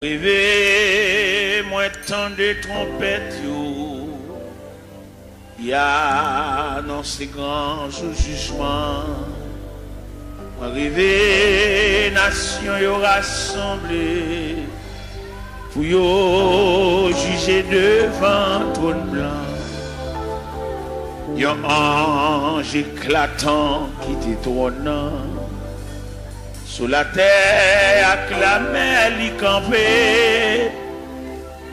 Rêvez, moi tant de trompettes, y a annoncé grand jour jugement. Moi rêvez, nation y rassemblée, pour y juger devant trône blanc. Y a un ange éclatant qui détrônant. Sous la terre, acclamé, l'y campé,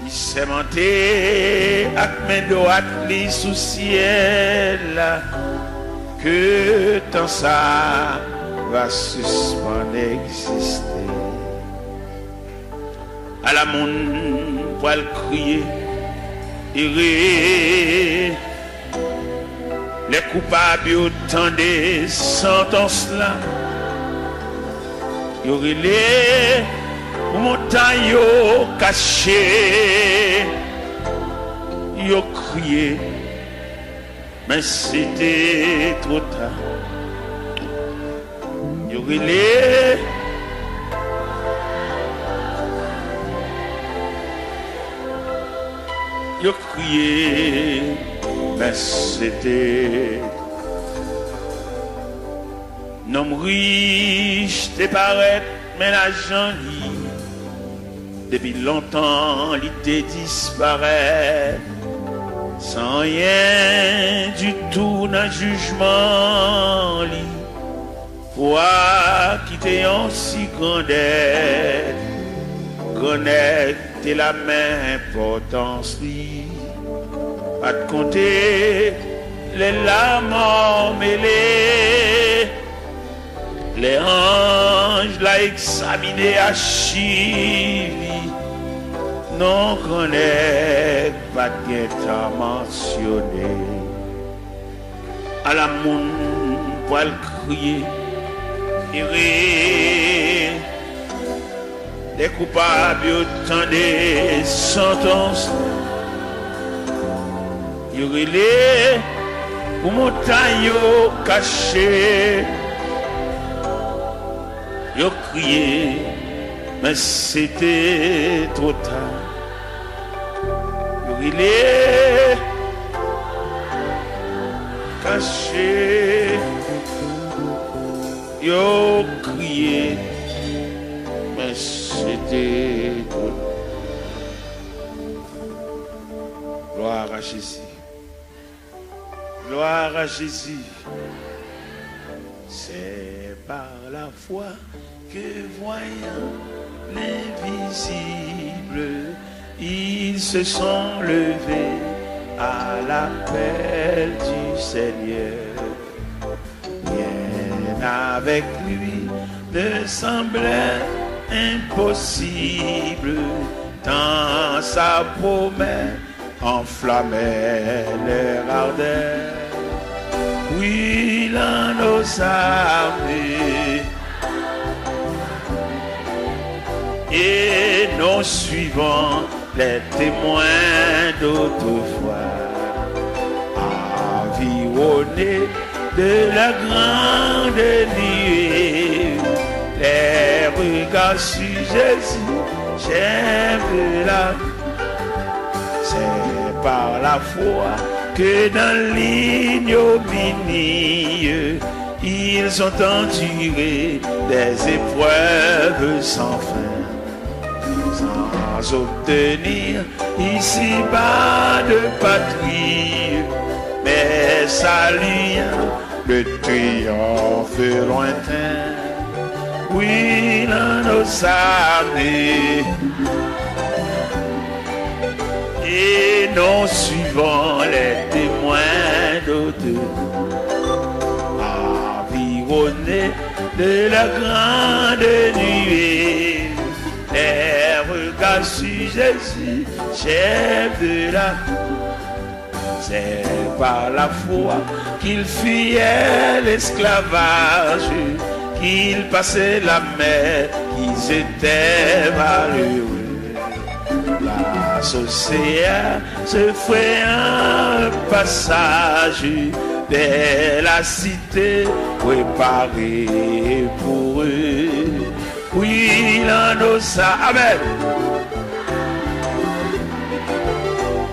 il s'est monté, avec mes droites, l'y sous ciel, que tant ça va suspendre exister. À la monde, pour le crier, rire, les coupables autant des sentences là. Yo relé pour montagne yo caché, yo crié, mais c'était trop tard. Yo relé yo crié, mais c'était nom riche te paraît, mais l'argent depuis longtemps il te disparaît. Sans rien du tout dans le jugement li. Toi qui t'es en si grande aide, connecte la même importance li. Pas de compter les larmes mêlées. Les anges l'ont examiné à Chili, non connaît pas de temps mentionné. À la monde pour le crier, rire, les coupables autant des sentences. Il relève pour montagne cachée. Yo crié, mais c'était trop tard. Yo rilé, caché. Yo crié, mais c'était trop tard. Gloire à Jésus. Gloire à Jésus. C'est par la foi que voyant l'invisible, ils se sont levés à l'appel du Seigneur. Rien avec lui ne semblait impossible, tant sa promesse enflammait leur ardeur. Oui, l'un nos armées et nous suivons les témoins d'autrefois, environnés de la grande nuée, les regards sur Jésus, j'aime la. C'est par la foi que dans l'ignominie, ils ont enduré des épreuves sans fin, sans obtenir ici-bas de patrie, mais saluant le triomphe lointain. Oui, dans nos armées, et nous suivons les témoins d'autrefois, environnés de la grande nuée, les regards sur Jésus, chef de la. C'est par la foi qu'il fuyait l'esclavage, qu'il passait la mer, qu'ils étaient malheureux. L'océan se fait un passage dès la cité préparée pour eux. Oui, il en a ça. Amen.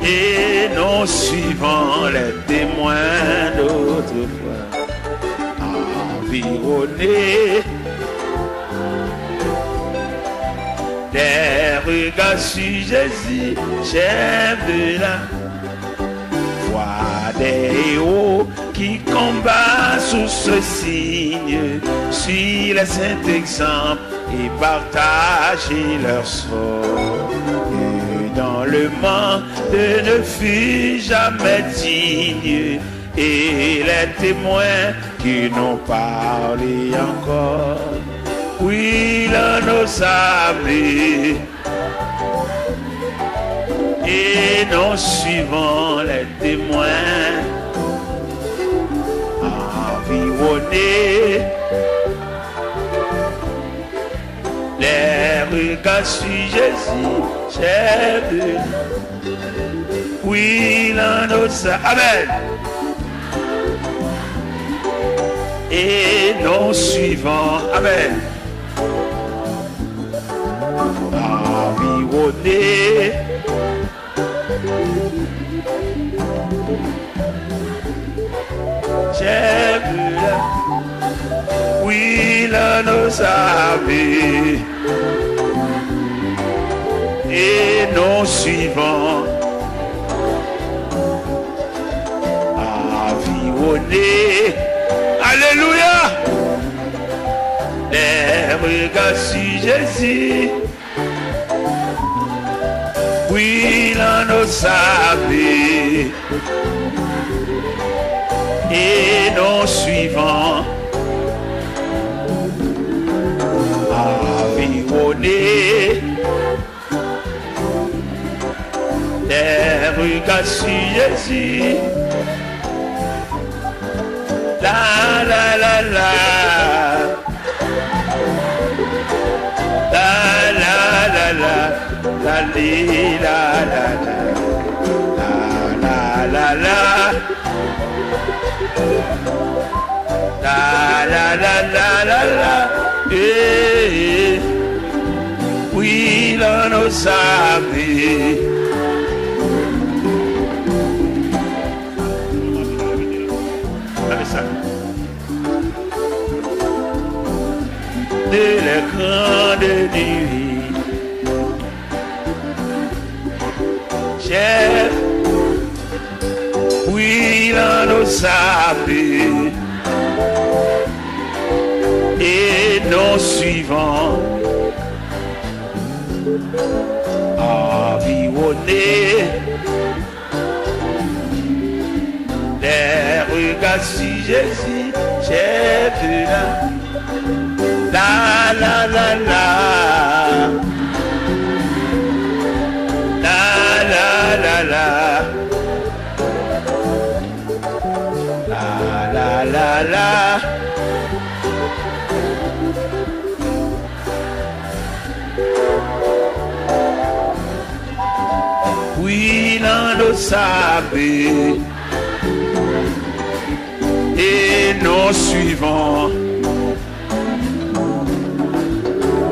et non suivant les témoins d'autrefois, environnés des regards sur Jésus, chef de la voix des héros qui combattent sous ce signe, suivent les saints exemples et partagent leur sort. Et dans le monde ne fut jamais digne, et les témoins qui n'ont parlé encore, oui, l'on nous sablés, et nous suivons les témoins, environnés, les regards sur Jésus, chef de... Oui, l'on nous sablés, amen. Et nous suivons, amen, environnés, chef de la, oui, l'on nous avait, et nous suivons, environnés, alléluia, les regards sur Jésus, oui, l'on nous savait, et nous suivons, environnés, les regards sur Jésus. La la la la, la la la la, la li la la la, la la la, la la la la la la, eh, oui l'on nous savait. De la grande nuit, chef, oui, l'on nous savait, et nous suivons, environnés, les regards sur Jésus, chef de la la la la, la la la la, la la la la, oui l'on nous savait, et nous suivons,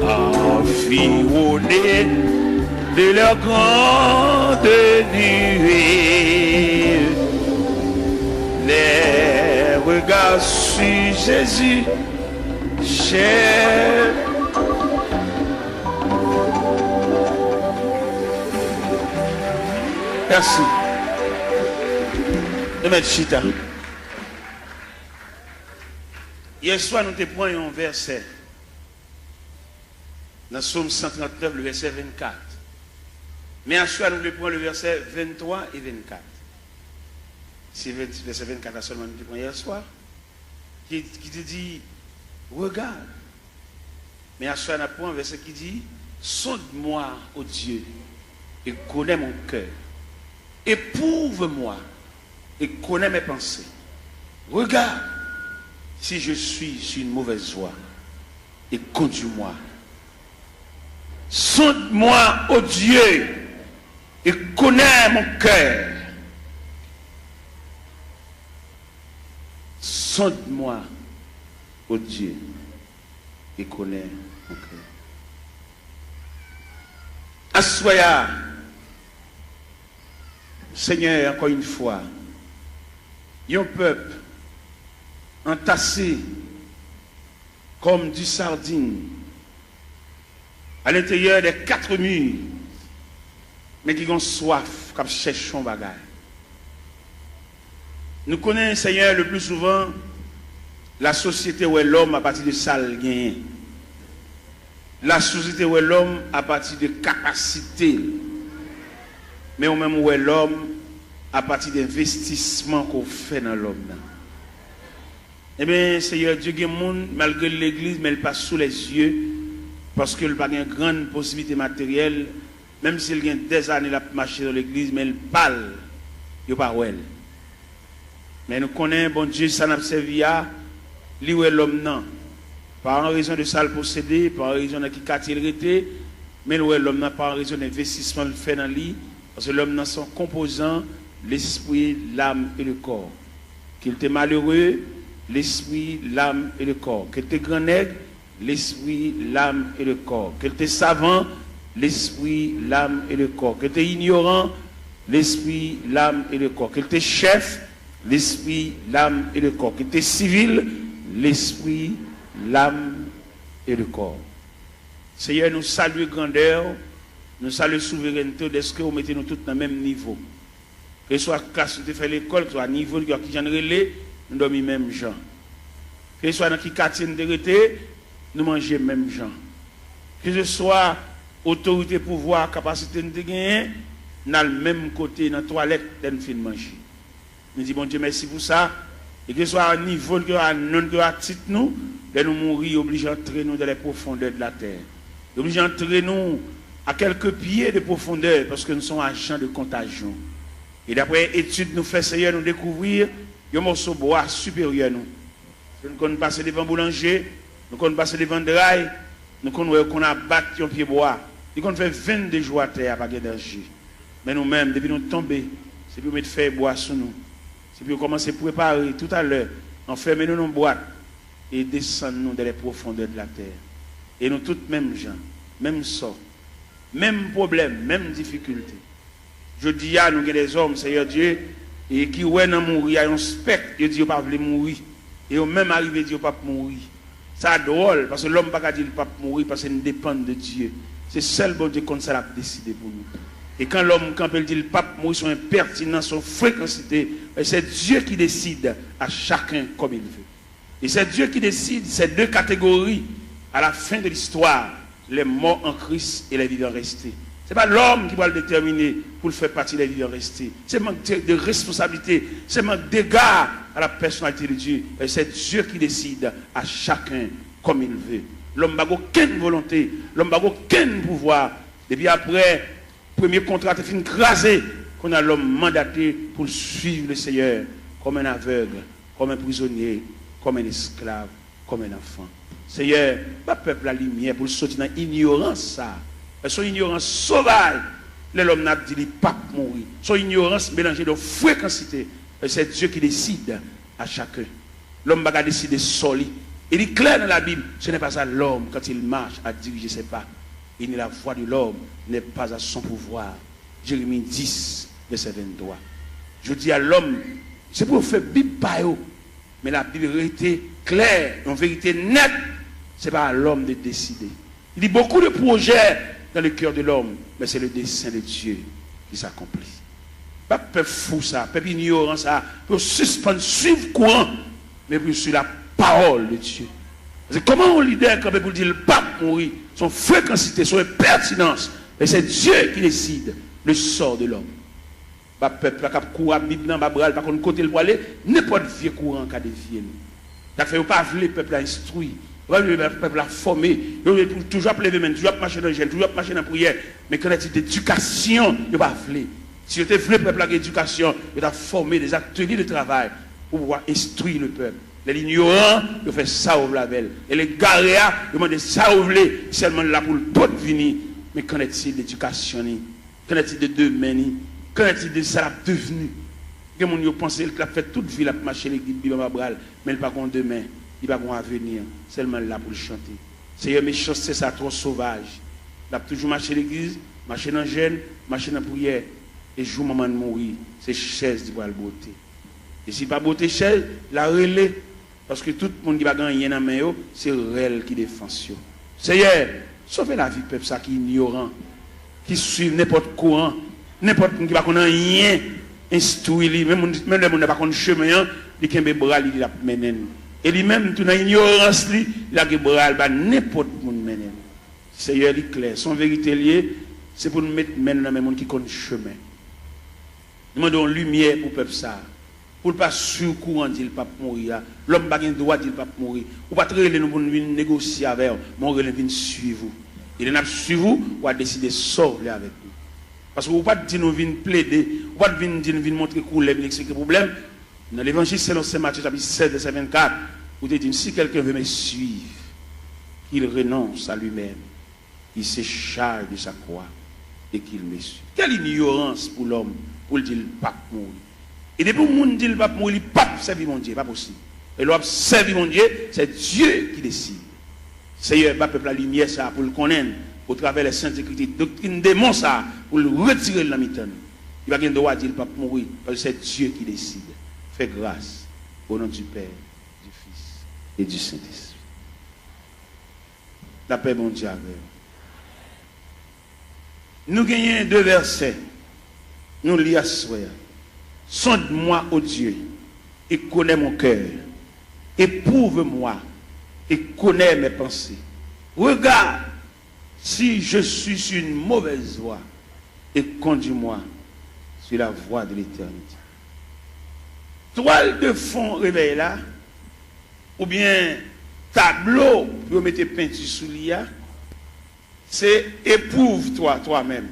environnés de leur grande nuée, les regards sur Jésus, cher. Merci. De mettre chita. Hier soir, nous te prenions un verset. Dans Psaume 139, le verset 24. Mais à soir, nous prenons le verset 23 et 24. C'est le verset 24 seulement nous prenons hier soir. Qui te dit, regarde. Mais à soir, nous prenons un verset qui dit, sonde-moi, ô Dieu, et connais mon cœur. Éprouve-moi et connais mes pensées. Regarde si je suis sur une mauvaise voie et conduis-moi. Sonde-moi, ô Dieu, et connais mon cœur. Sonde-moi, ô Dieu, et connais mon cœur. Assoya, Seigneur, encore une fois, un peuple entassé comme du sardine à l'intérieur des 4 murs, mais qui ont soif, comme cherchent un bagage. Nous connaissons, Seigneur, le plus souvent la société où est l'homme à partir de sale gain. La société où est l'homme à partir de capacité. Mais au même où est l'homme à partir d'investissement qu'on fait dans l'homme. Eh bien, Seigneur Dieu, il y a des gens, malgré l'église, mais il passe sous les yeux, parce qu'il n'a pas une grande possibilité matérielle, même s'il y a des années à marcher dans l'église, mais il parle, il n'y a pas elle. Mais nous connaissons, bon Dieu, ça n'a pas servi à lui où est l'homme, non. Pas en raison de ça le posséder, pas en raison de qui quartier il était, mais où est l'homme, non, pas en raison d'investissement le fait dans lui, parce que l'homme, non, sont composants, l'esprit, l'âme et le corps. Qu'il était malheureux, l'esprit, l'âme et le corps. Qu'il était grand nègre, l'esprit, l'âme et le corps. Qu'il était savant, l'esprit, l'âme et le corps. Qu'il était ignorant, l'esprit, l'âme et le corps. Qu'il était chef, l'esprit, l'âme et le corps. Qu'il était civil, l'esprit, l'âme et le corps. Seigneur, nous saluons grandeur, nous saluons souveraineté, est-ce que vous mettez nous tous dans le même niveau? Que ce soit classe où tu fais l'école, que ce soit niveau qui j'en relais, nous dormons même gens. Que ce soit dans qui quartier nous été, nous mangeons même gens. Que ce soit autorité, pouvoir, capacité de gagner, nous avons le même côté dans la toilette nous fin manger. Nous disons bon Dieu merci pour ça. Et que ce soit à niveau que à non que à titre nous, de nous mourir obligés d'entrer nous dans les profondeurs de la terre. Obligés d'entrer nous à quelques pieds de profondeur parce que nous sommes agents de contagion. Et d'après études nous fait Seigneur nous découvrir un morceau de bois supérieur nous. Nous connaissons passer devant boulanger, nous connaissons passer devant drail, nous connaissons qu'on a battu un pied bois. Nous connaissons fait 22 jours à terre avec d'énergie. Mais nous-mêmes, depuis nous tomber, c'est pour mettre faire bois sur nous. C'est pour commencer à préparer tout à l'heure, enfermer nous dans une boîte et descendre nous dans les profondeurs de la terre. Et nous tous mêmes gens, même sort, même problème, même difficulté. Je dis à nous des hommes, Seigneur Dieu, et qui ouais dans mourir, il y a un spectre, ils disent pas veulent mourir. Et au même arrivé, ils disent pas mourir. Ça drôle, parce que l'homme ne peut pas dire pas mourir parce qu'il dépend de Dieu. C'est seul bon Dieu comme ça l'a décidé pour nous. Et quand l'homme, quand il dit le pape mourir, son impertinence, son fréquencité, c'est Dieu qui décide à chacun comme il veut. Et c'est Dieu qui décide ces deux catégories à la fin de l'histoire, les morts en Christ et les vivants restés. Ce n'est pas l'homme qui va le déterminer pour le faire partie des vivants restés. C'est un manque de responsabilité, c'est un manque d'égard à la personnalité de Dieu. Et c'est Dieu qui décide à chacun comme il veut. L'homme n'a aucune volonté, l'homme n'a aucun pouvoir. Depuis après, premier contrat est fini crasé, qu'on a l'homme mandaté pour suivre le Seigneur comme un aveugle, comme un prisonnier, comme un esclave, comme un enfant. Seigneur, pas peuple la lumière pour sortir dans l'ignorance ça. Son ignorance sauvage, l'homme n'a dit pas mourir. Son ignorance mélangée de fréquencité. C'est Dieu qui décide à chacun. L'homme va décider solide. Il est clair dans la Bible, ce n'est pas ça l'homme quand il marche à diriger ses pas. Il n'est la voix de l'homme, n'est pas à son pouvoir. Jérémie 10, verset 23. Je dis à l'homme, c'est pour faire Bible par eux. Mais la Bible était claire, en vérité nette, ce n'est pas à l'homme de décider. Il y a beaucoup de projets dans le cœur de l'homme, mais c'est le dessein de Dieu qui s'accomplit. Pas peuple fou ça, peuple ignorant ça, pour suspendre, suivre courant, mais pour suivre la parole de Dieu. C'est comment un leader quand pour dire le pape mourir, son fréquencité, son pertinence, mais c'est Dieu qui décide le sort de l'homme. Pas peuple qui court à Bible dans Babral, par contre côté le aller, n'importe vieux courant qui a dévié. Ça fait pas le peuple à instruire. Le peuple a formé, toujours lever main, toujours marcher dans le gel, toujours marcher dans la prière. Mais quand il y a d'éducation, il ne va pas vouloir. Si vous avez le peuple à l'éducation, il a formé des ateliers de travail pour pouvoir instruire le peuple. Les ignorants, ils font ça au label. Et les garéas, ils demandent ça au blé, seulement là pour le tout venir. Mais qu'en est-il d'éducation? Qu'en est-il de demain? Qu'en est-il de ça devenu? Les gens pensent qu'il a fait toute vie, il a marché l'église, mais il n'a pas demain. Il va avoir un avenir, seulement là pour le chanter. Seigneur, mes choses, c'est ça, trop sauvage. Il a toujours marché l'église, marché dans le jeûne, marché dans la prière. Et jour maman mourir, c'est chaise qui va le beauté. Et si pas beauté chaise, la relais. Parce que tout le monde qui va gagner dans la main, c'est elle qui défend. Seigneur, sauvez la vie de peuple qui est ignorant, qui suit n'importe courant, n'importe qui va connaître rien, instruit, même le monde n'a pas connaître chemin, il a un bras, il a mené. Et lui-même, tout dans l'ignorance, il a un bras, n'importe qui mené. Seigneur, il est clair. Son vérité liée, c'est pour nous mettre maintenant dans le monde qui connaît chemin. Nous demandons lumière pour le peuple ça. Pour ne pas sur courant dire pas mourir. L'homme n'a pas le droit de pas mourir. Ou pas très nous pour négocier avec vous, mais on vient suivre vous. Il n'a pas suivre vous, ou a décider de sortir avec nous. Parce que vous ne pouvez pas dire nous venir plaider, ou pas dire nous venir montrer couleur, expliquer le problème. Dans l'évangile selon Saint Matthieu chapitre 7 verset 24, vous dites si quelqu'un veut me suivre, qu'il renonce à lui-même, il se charge de sa croix et qu'il me suit. Quelle ignorance pour l'homme pour le dire pas mourir. Et depuis que le monde dit le pape mourir, il ne peut pas servir mon Dieu, pas possible. Et l'homme servir mon Dieu, c'est Dieu qui décide. Seigneur, le peuple la lumière ça pour le connaître, au travers des saintes écritures, doctrine démon ça, pour le retirer de la mitane. Il va pas le droit de dire le pape mourir, parce que c'est Dieu qui décide. Fais grâce au nom du Père, du Fils et du Saint-Esprit. La paix, mon Dieu, avec vous. Nous gagnons 2 versets. Nous lisons à ce soir. Sonde-moi, ô Dieu, et connais mon cœur. Éprouve-moi et connais mes pensées. Regarde si je suis sur une mauvaise voie et conduis-moi sur la voie de l'éternité. Toile de fond réveil là, ou bien tableau pour mettre peinture sous l'IA, c'est éprouve-toi toi-même.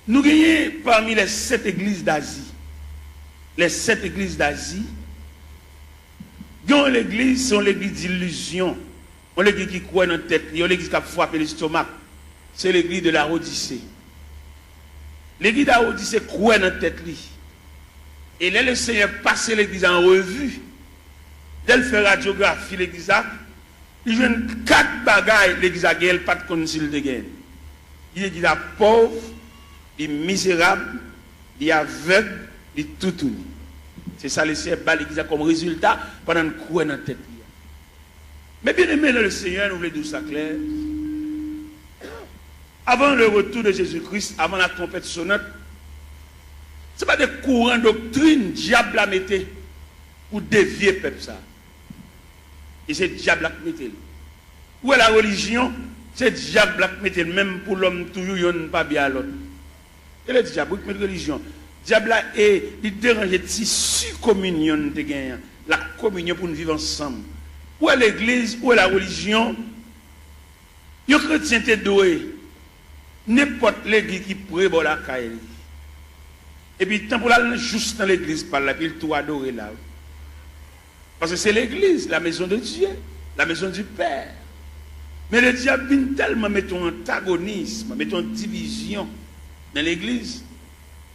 Nous gagnons parmi les 7 églises d'Asie. Les 7 églises d'Asie, l'église, c'est l'église d'illusion. On l'église qui croit dans la tête, on l'église qui a frappé l'estomac. C'est l'église de la Odyssée. L'église de la Odyssée croit dans la tête. Et là, le Seigneur passe l'église en revue. Dès qu'il fait radiographie, l'église a, il joue 4 bagailles, l'église a gagné, pas de concile de gain. Il est pauvre, il est misérable, il est aveugle, il est tout. C'est ça le Seigneur bat l'église comme résultat pendant une croix dans la tête. Mais bien aimé dans le Seigneur, nous voulons dire ça clair. Avant le retour de Jésus-Christ, avant la trompette sonnante, ce n'est pas des courants doctrine diable la mettait pour dévier le peuple ça. Et c'est diable la mettait. Où est la religion? C'est diable la mettait même pour l'homme toujours il n'y a pas bien à l'autre. Et le diable qui met la religion. Diable est il dérange tissu communion de gagner la communion pour nous vivre ensemble. Où est l'église, où est la religion? Les chrétiens sont doués. N'importe l'église qui prévoit la caille. Et puis, tant pour aller juste dans l'église, par là, puis il tout adorer là. Parce que c'est l'église, la maison de Dieu, la maison du Père. Mais le diable vient tellement mettre un antagonisme, mettre une division dans l'église.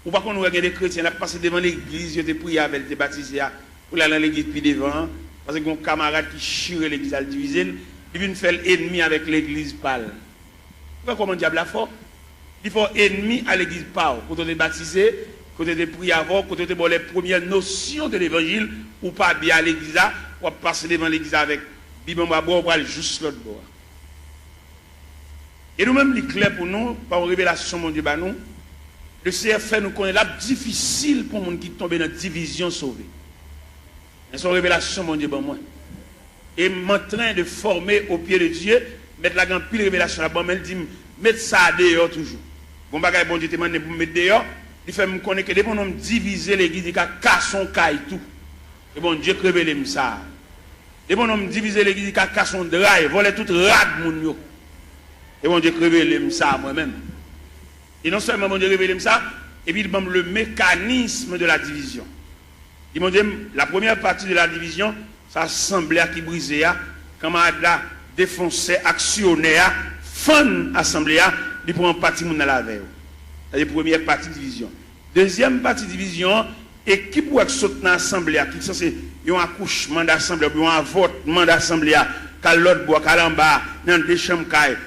Ou pas qu'on regarde des chrétiens, là, passer devant l'église, ils ont prié avec, ils baptisés, pour aller dans l'église, puis devant. Parce que mon camarade qui chire l'église à le diviser, il vient faire l'ennemi avec l'église pâle. Pourquoi comment diable a fort? Il faut ennemi à l'église pâle. Quand on est baptisé, quand on est prié avant, quand on est les premières notions de l'évangile, ou pas bien à l'église, ou passer devant l'église avec Bible à boire, ou aller juste l'autre bord. Et nous-mêmes, il est clair pour nous, par une révélation, mon Dieu, nous, le Seigneur fait nous connaître là difficile pour les gens qui tombent dans la division sauvée. C'est une révélation, mon Dieu, moi. Et je suis en train de former au pied de Dieu, mettre la grande pile révélation là-bas, mais il dit, mettre ça dehors toujours. Bon bagage, bon Dieu, te demande pour mettre dehors, il fait me connaître que dès qu'on diviser l'église, il a cassé son caille tout. Et bon Dieu, révèle ça. Dès qu'on diviser l'église, il a cassé son drive, voler tout rad, mon yo. Et bon Dieu, révèle ça moi-même. Et non seulement mon Dieu, révèle ça, et puis il donne le mécanisme de la division. Il m'a dit, la première partie de la division, ça assemblée qui brisait, quand on a défoncé, actionné, fin assemblée, il prend partie dans la veille. C'est la première partie de division. Deuxième partie de division, équipe qui saute dans l'assemblée, qui est censé un accouchement d'assemblée, ou un avortement d'assemblée, quand l'autre boit, quand l'en bas, dans des chambres,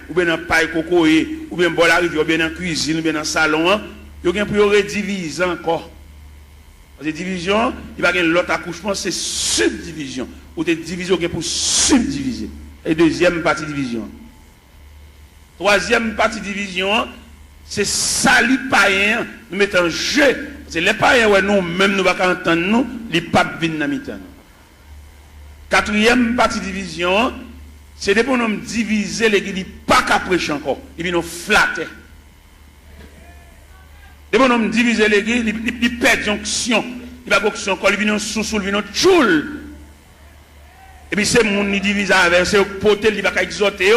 ou bien dans paille cocoé, ou bien bon la rivière, ou bien dans la cuisine, ou bien dans le salon, il y a pour rediviser encore. Parce que division, il va y avoir l'autre accouchement, c'est subdivision. Ou des divisions pour subdiviser. Et deuxième partie division. Troisième partie division, c'est salut païen, nous mettons en jeu. C'est les païens, ouais, nous, même nous ne pouvons pas entendre, nous, les papes viennent dans le quatrième partie division, c'est des pour nous diviser les guides, pas qu'à prêcher encore. Ils viennent nous flatter. Des pour nous diviser les guides, ils perdent l'onction. Ils ne onction encore, ils viennent sous, ils viennent tchoul. Et puis c'est mon qui divise avec, c'est potel, il va exhorter,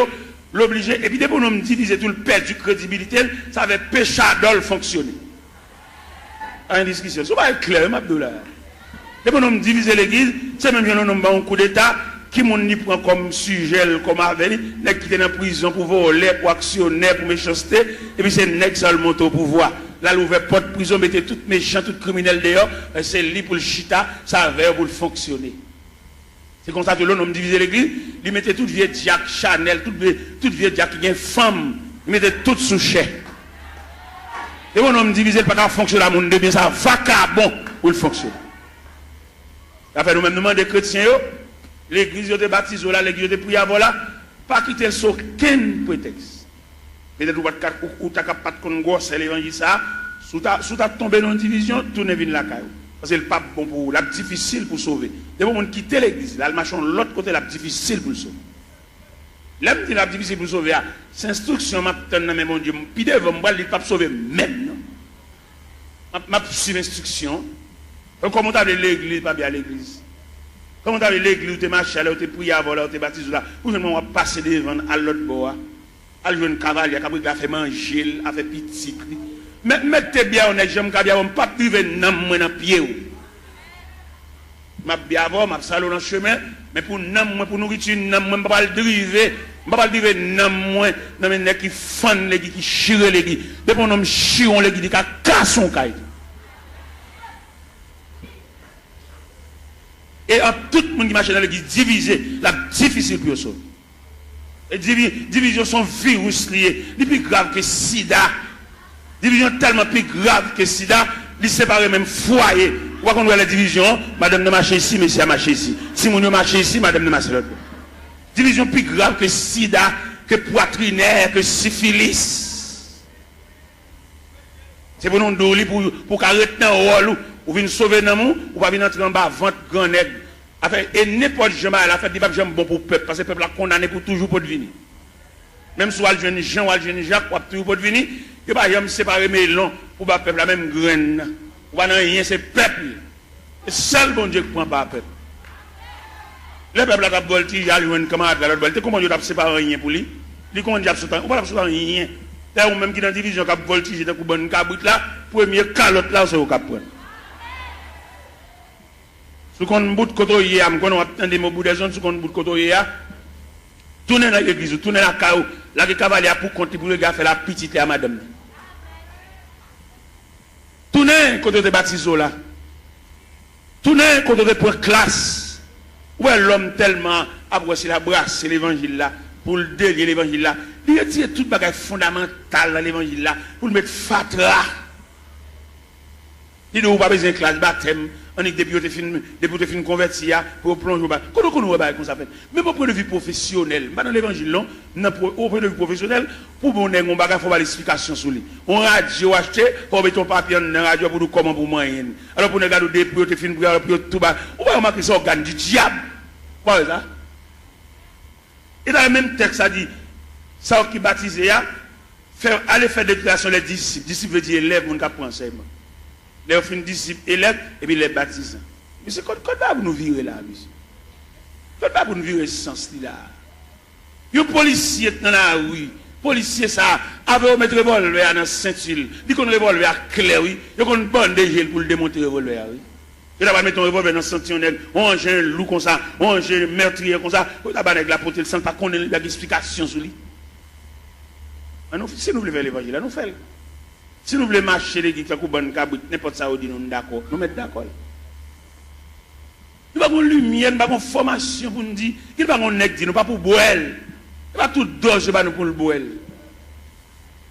l'obliger. Et puis des pour nous diviser tout le perdre du crédibilité, ça va péché d'ol fonctionner. En discussion. Ce n'est pas clair, Abdoulaye. Et pour nous diviser l'église, c'est même un coup d'État qui m'ont prend comme sujet, comme avenir, qui est en prison pour voler, pour actionner, pour méchanceté, et puis c'est nèg seulement au pouvoir. Là, l'ouvert porte prison, mettez tout méchant, tout criminel dehors, c'est lui pour le chita, ça va pour le fonctionner. C'est comme ça que l'on divise l'église, il mettait tout vieux Jack Chanel, tout vieux Jack qui est femme, il mettait tout sous chèque. Et mon homme divisé, pas qu'à fonctionner à mon de bien, ça va bon pour le fonctionner. Après, nous-mêmes, nous demandons des chrétiens, l'église de baptise, l'église de prière, voilà, pas quitter sur aucun prétexte. Peut-être ou tu n'as pas de gosse, l'évangile, ça, sous ta tombé dans une division, tournez vers la caille. Parce que le pape, bon, pour la difficile pour sauver. Des moments quitter l'église, là, le machin, l'autre côté, la difficile pour le sauver. L'homme dit la difficile pour sauver, c'est instruction, mais mon Dieu, puis devant moi, il ne peut pas sauver même. Ma suivre instruction. Comment tu as l'église, pas bien l'église. Comment tu as l'église, tu es marché, tu es prié avant, tu es baptisé là. Pour on va passer devant à l'autre bord. À jouer un cavalier, qui a fait manger, a fait petit. Mais mettez bien honnête, j'aime bien, on ne peut pas priver dans le pied. Je vais bien avoir, je vais salon dans le chemin, mais pour nourriture, je ne vais pas le driver. Je ne vais pas le driver dans le nez qui fan les qui chire les qui. Depuis qu'on chire les qui, qui casse son caille. Et en tout le monde qui marche dans l'église divisé, la difficile pour eux. Et division sont virus liés, les plus grave que sida. Division tellement plus grave que sida, les séparer même foyer. Pourquoi qu'on voit la division, madame ne marche ici, monsieur a marché ici. Si mon marche ici, madame ne marche l'autre. Division plus grave que sida, que poitrinaire, que syphilis. C'est pour nous donner pour arrêter un rôle, ou venir sauver dans nous, ou pas venir entrer en bas, vente grand nègre. Et n'importe jamais à la fête, il n'y a pas bon pour le peuple, parce que le peuple a condamné pour toujours pour devenir. Même si le jeune Jean ou le jeune Jacques, pour toujours pour devenir, il n'y a pas jamais séparer mes longs pour le peuple, la même graine. Ou pas rien, c'est le peuple. C'est seul bon Dieu qui prend pas le peuple. Le peuple a voltigé, il a joué une camarade à l'autre voltige. Comment Dieu a séparé rien pour lui? Il comment Dieu a séparé? On ne peut pas rien. Ou même qui dans la division qui a voltigé, dans une caboute là, premier calotte là, c'est au cap. Si on bout de côté, on attend des mots de zone, si on bout de côté, tournez dans l'église, tournez dans la caou, là, le cavalier pour compter pour le gars faire la petite à madame. Tournez côté de baptiso là. Tournez côté de pour classe. Où est l'homme tellement abrossé la brasse, l'évangile là, pour le délier l'évangile là. Il a tiré tout bagage fondamental dans l'évangile là, pour le mettre fatra. Il n'a pas besoin de classe baptême. On est depuis que tu converti pour plonger. Comment on va comme ça fait? Mais au point de vue professionnel, dans l'évangile, au point de vue professionnel, pour mon nègre, on va faire l'explication sur lui. On radio acheté, pour mettre ton papier dans la radio pour nous comment pour moyen. Alors pour nous regarder depuis que tu finis pour tout bas, on va remarquer ça organe du diable. Quoi ça? Et dans le même texte, ça dit, ça qui baptisé, aller faire déclaration les disciples. Disciples veut dire élève, on apprend enseignement. Les fin disciples élèves et puis les baptisants. Mais c'est quoi pour nous virer là, monsieur? Quoi pour nous virer ce sens-là? Les policiers dans la rue, policiers ça, avait mettre revolver dans la ceinture, dit qu'on revolver clair, oui, ils ont une bonne gel pour le démonter le revolver, oui. Ils ont mettre un revolver dans la ceinture, on range un loup comme ça, on range un meurtrier comme ça, on a avec la porte, le sang, pas qu'on ait l'explication sur lui. Si nous voulons faire l'évangile, nous faisons. Si nous voulons marcher les gens qui ont n'importe ça, nous sommes d'accord. Nous mettons d'accord. Nous n'avons pas de lumière, nous n'avons pas de formation pour nous dire. Nous n'avons pas de nègre, nous pas pour boire. Nous n'avons pas tout d'or, nous pour le boire.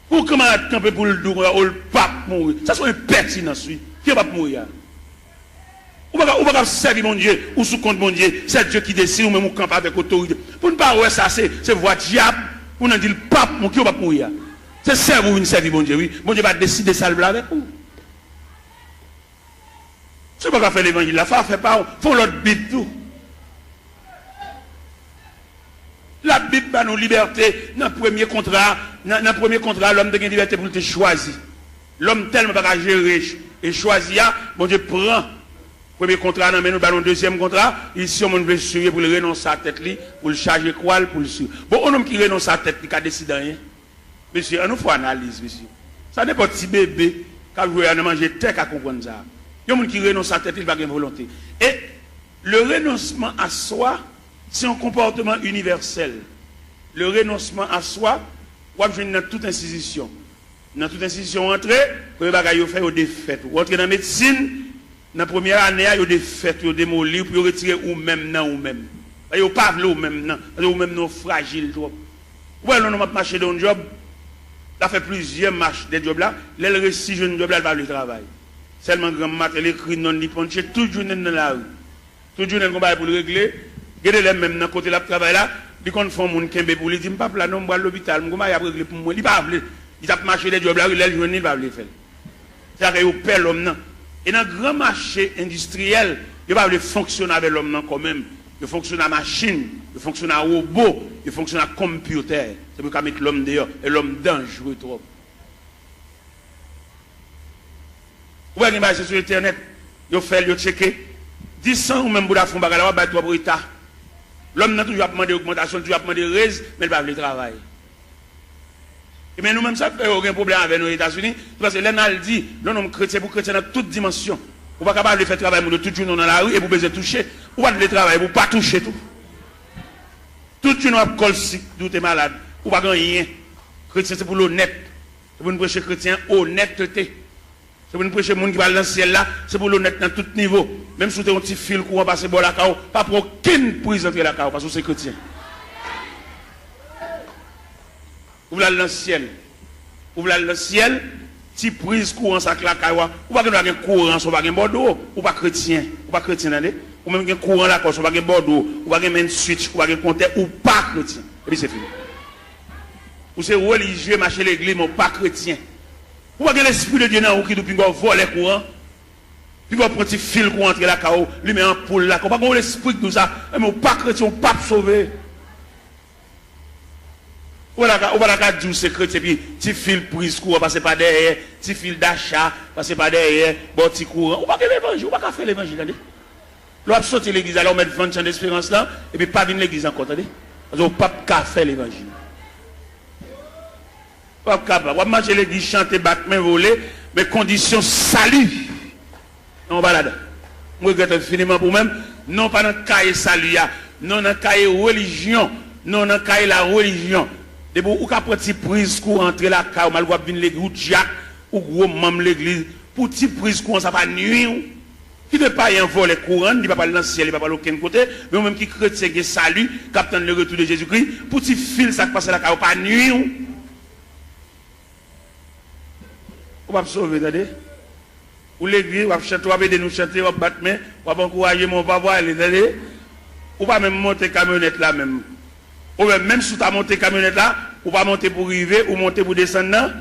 Ou camarade camper pour le dos, ou le pape mourir. Ça c'est impertinence, oui. Qui va mourir? Ou pas servir mon Dieu, ou sous compte mon Dieu, c'est Dieu qui décide, ou même ou camper avec autorité. Pour ne pas voir ça, c'est voix diable, pour ne dire le pape, qui va mourir. C'est servir ou servir mon Dieu, oui. Mon Dieu va décider ça avec vous. Si vous pas faire l'évangile, la foi fait pas, font l'autre Bible tout. La Bible a nos libertés. Dans le premier contrat, l'homme a une liberté pour te choisir. L'homme tellement pas gérer et choisir, bon Dieu prend. Premier contrat, nous avons deuxième contrat. Ici, on veut suivre pour le renoncer à la tête, pour le charger quoi, pour le suivre. Bon, un homme qui renonce à la tête, qui a décidé rien. Monsieur, on nous fait analyse, monsieur. Ça n'est pas petit bébé qui a joué à manger tête à comprendre ça. Il y a un qui renonce à la tête, il va avoir une volonté. Et le renoncement à soi, c'est un comportement universel. Le renoncement à soi, on va dans toute institution. Dans toute institution, entrer, vous allez faire des fêtes. Vous entrez dans la médecine, dans la première année, il y a des fêtes, il y a des démolir, puis retirer ou même non ou même. Il n'y a pas ou même non, ou même non fragile. Ouais, on va marcher dans un job, il a fait plusieurs marches des jobs là, les récits jeunes jobs là, il va le travail. Seulement grand matin, l'écrit non, il ponche, tout le jour dans la rue. Tout le jour dans le combat pour le régler. Regardez les mêmes dans le côté de la travail là, ils font mon kembe pour lui dire, pas là, non, je vais à l'hôpital, je vais régler pour moi. Il va pas il a marché des jobs là, il a journée, il va le faire. C'est-à-dire qu'il perd l'homme. Et dans le grand marché industriel, il va fonctionner avec l'homme quand même. Il fonctionne à machine, il fonctionne à robot, il fonctionne à computer. C'est pour qu'on mette l'homme dehors. Et l'homme dangereux trop. Vous voyez l'image sur Internet, il fait, il checker. 10 ans ou même pour la fond, il va avoir 3 pour l'État. L'homme n'a toujours demandé augmentation, toujours demandé raise, mais il va le travail. Et bien nous-mêmes, ça fait aucun problème avec nos États-Unis. Parce que l'un dit, l'homme chrétien pour chrétien dans toute dimension. Vous n'êtes pas capable de faire travail de tout le monde dans la rue et vous pouvez toucher. Vous ne pouvez pas travailler, vous ne pouvez pas toucher tout. Tout le monde a col si vous êtes malade. Vous ne pouvez pas rien. Chrétien, c'est pour l'honnête. C'est pour nous prêcher chrétien, honnêteté. C'est pour nous prêcher les gens qui va dans le ciel là. C'est pour l'honnête dans tout niveau. Même si vous avez un petit fil courant passer par la cao, pas pour aucune prise entrer la cao parce que c'est chrétien. Vous voulez aller dans le ciel. Vous voulez aller dans le ciel. Si prise courant ça la caille, ou pas que courant, ou pas que bordeaux, ou pas chrétien, ou même que courant là, ou pas que bordeaux, ou pas que main switch, ou pas que compter, ou pas chrétien. Et puis c'est fini. Ou c'est religieux, marcher l'église, mais pas chrétien. Ou pas que l'esprit de Dieu dans qui depuis qu'on vole courant, puis qu'on prend un petit fil pour entrer la caille, lui met en poule là, ou pas que l'esprit de tout ça, mais pas chrétien, ou pas sauvé. Ou pas la dire c'est chrétien, puis petit fil prise courant, passer pas derrière, petit fil d'achat, passer pas derrière, bon petit courant. Ou pas que l'évangile, ou pas faire l'évangile, l'on sorti l'église, alors on met 20 ans d'espérance là, et puis pas venir l'église encore, attendez. Parce qu'on ne peut pas faire l'évangile. Pas capable. On va marcher l'église, chanter, battre, main, voler, mais conditions salut. On va là-dedans. Je regrette infiniment pour même, non pas dans le cahier salut, non dans le cahier religion, non dans le cahier la religion. De ou qu'à petit prise pour entrer la caille, mal voir venir l'église ou Jack ou gros membre l'église pour petit prise courant ça pas nuire. Qui ne pas y envoler courant, il va pas dans le ciel, il va pas aucun côté, mais même qui chrétien qui salut, capitaine le retour de Jésus-Christ, pour petit fil ça passe la caille pas nuire. On va sauver, attendez. Ou l'église, on va chanter, on va aider nous chanter, on va battre main, on va encourager mon papa, allez, ou pas même monter camionnette là même. Ou même si tu as monté camionnette là, ou pas monter pour arriver, ou monter pour descendre là.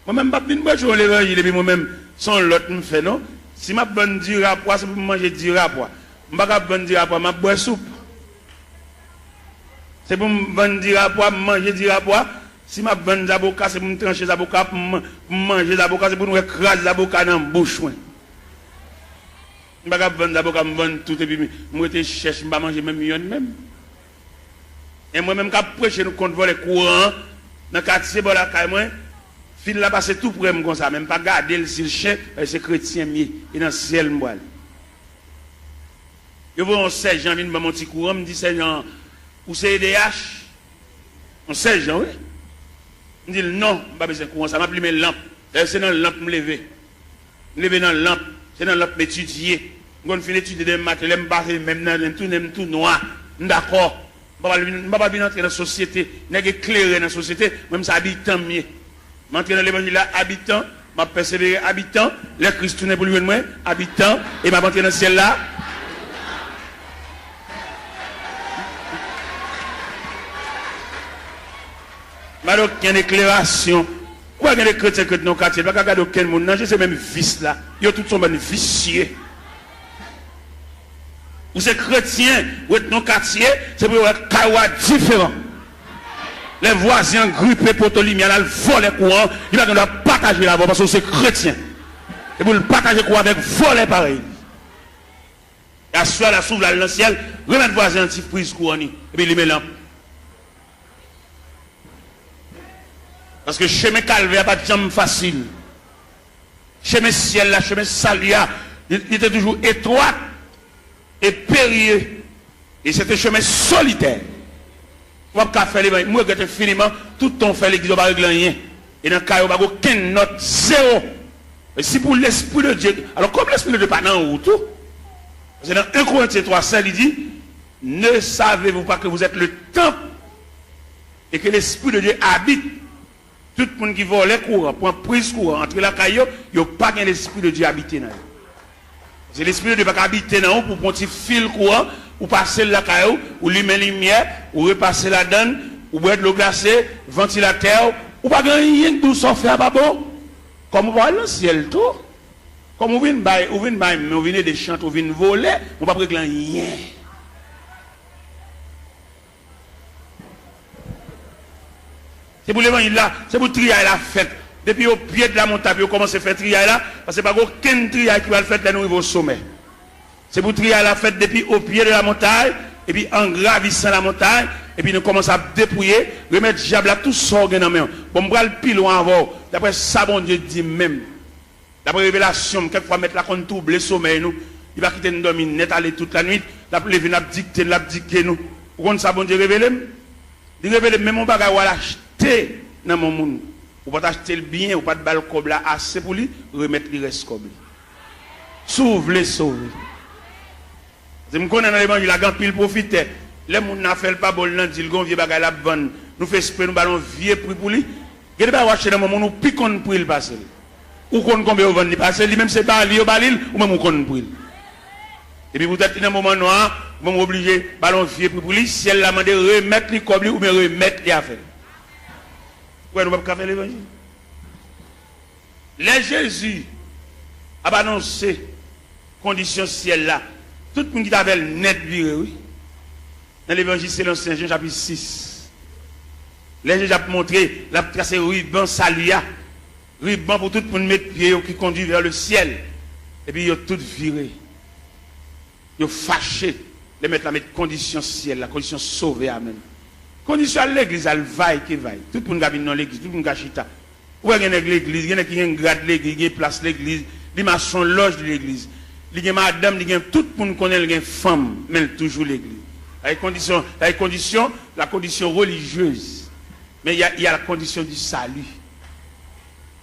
Moi-même, je ne vais pas faire l'évangile, et puis moi-même, sans l'autre me fait, non? Si je bonne du rapport, c'est pour manger du rapport. Je ne vais pas bonne du rapport, je bois soupe. C'est pour bonne du rapport, manger du rapport. Si je bonne d'avocat, c'est pour me trancher d'avocat, pour manger d'avocat, c'est pour nous écraser d'avocat dans la bouche. Je ne vais pas vendre d'abord comme vendre tout et puis je cherche, je ne vais pas manger même million même. Et moi-même, quand je prêche, nous compte voler courant, dans le quartier, bon la caille, moi, fil là passer tout pour moi comme ça, même pas garder le chien, c'est chrétien mieux, et dans le ciel, moi. Je vois un sergent, vient mon petit courant, me dit sergent, ou c'est EDH? Un sergent, oui. Je dis non, je n'ai pas besoin de courant, ça m'a pris mes lampes. C'est dans la lampe me lever. Me lever dans la lampe. C'est dans l'autre étudier. Quand on fait l'étude de maths, je me même tout noir. D'accord. Je ne vais pas entrer dans la société, je vais éclairer dans la société, même ça habitant mieux. Je vais entrer dans l'évangile là, habitant, je vais persévérer habitant, les Christ tourne pour lui moi, habitant, et je vais entrer dans le ciel là. Je vais aucune éclairation. Pourquoi il y a des chrétiens qui sont dans le quartier? Je ne vais pas regarder aucun monde, non, c'est même vice là. Ils ont tous sont vicieux. Vous êtes chrétien, vous êtes dans le quartier, c'est pour être kawa différent. Les voisins grippés pour le lumière, ils volent les courants, ils vont partager là-bas parce que c'est chrétien. Et pour le partager courant avec voler pareil. Et à ce soir, la s'ouvre dans le ciel, remettre voisin anti-prise courant, et puis il met lampe. Parce que chemin calvaire pas de jambe facile. Chemin ciel là, chemin salia, il était toujours étroit et périlleux. Et c'était un chemin solitaire. Moi, je faire les moi, je finiment, tout ton fait l'église, pas régler rien. Et dans le cas, il n'y a aucune note, zéro. Et si pour l'Esprit de Dieu, alors comme l'Esprit de Dieu n'est pas dans le tout, parce que dans 1 Corinthiens 3,7, il dit, ne savez-vous pas que vous êtes le temple et que l'Esprit de Dieu habite. Tout le monde qui vole les courants, pour prise courant, entre la caillou, il n'y a pas l'Esprit de Dieu habité dans eux. C'est l'Esprit de Dieu qui habite dans eux pour prendre un fil courant, ou passer la caillou, ou lumer la lumière, ou repasser la donne, ou boire de l'eau glacée, ventilateur, ou pas rien de tout ça faire, pas bon. Comme vous voyez le ciel tout, comme vous venez des chants, vous venez voler, vous ne pouvez pas rien. C'est pour l'évangile là, c'est pour trier la fête. Depuis au pied de la montagne, vous commencez à faire trier là, parce que pas aucun trier qui va le faire là, nous arrivons au sommet. C'est pour trier la fête depuis au pied de la montagne, et puis en gravissant la montagne, et puis nous commençons à dépouiller, remettre diable à tout ça dans main. Bon, on va le pile loin avant. D'après ça, bon Dieu dit même. D'après révélation, quelquefois mettre la compte double le sommeil nous. Il va quitter nous dormir net aller toute la nuit. D'après les dicter nous. Pourquoi ça, bon Dieu révèle? Il révèle même mon bagage à l'acheter dans mon monde. Ou pas acheter le bien, ou pas de balle comme là assez pour lui, remettre le reste comme lui. Sauve les sauver. Je me connais dans l'évangile, la grande pile profite. Les gens n'a fait pas bon, ils disent qu'on vieux bagage la bonne. Nous faisons esprit, nous ballons vieux prix pour lui. Il n'y a pas acheter dans mon monde, nous piquons pour il passer. Ou qu'on combien on vend il passer, lui même c'est pas lui au balil, ou même on connaît pour il. Et puis vous êtes dans un moment noir, vous êtes obligé ballon vieux prix pour lui, si elle l'a demandé remettre les comme lui ou bien remettre les affaires. Ouais, nous ne pouvons pas faire l'évangile. Les Jésus a annoncé condition ciel là. Tout le monde qui avait net viré, oui. Dans l'évangile, c'est l'Ancien Jean chapitre 6. Les Jésus a montré, la tracé ruban salia. Ruban pour tout le monde mettre pied qui conduit vers le ciel. Et puis, ils ont tout viré. Ils ont fâché. Les mettre la condition ciel, la condition sauvée, amen. Condition à l'église, elle vaille qui vaille. Tout le monde a dans l'église, tout le monde a chita. Où est-ce qu'il y a l'église? Il y a qui grade l'église, qui place l'église, il y a son loge de l'église. Il y a madame, il y a tout le monde connaît, il y a femme, mais toujours l'église. La condition religieuse. Mais il y a la condition du salut.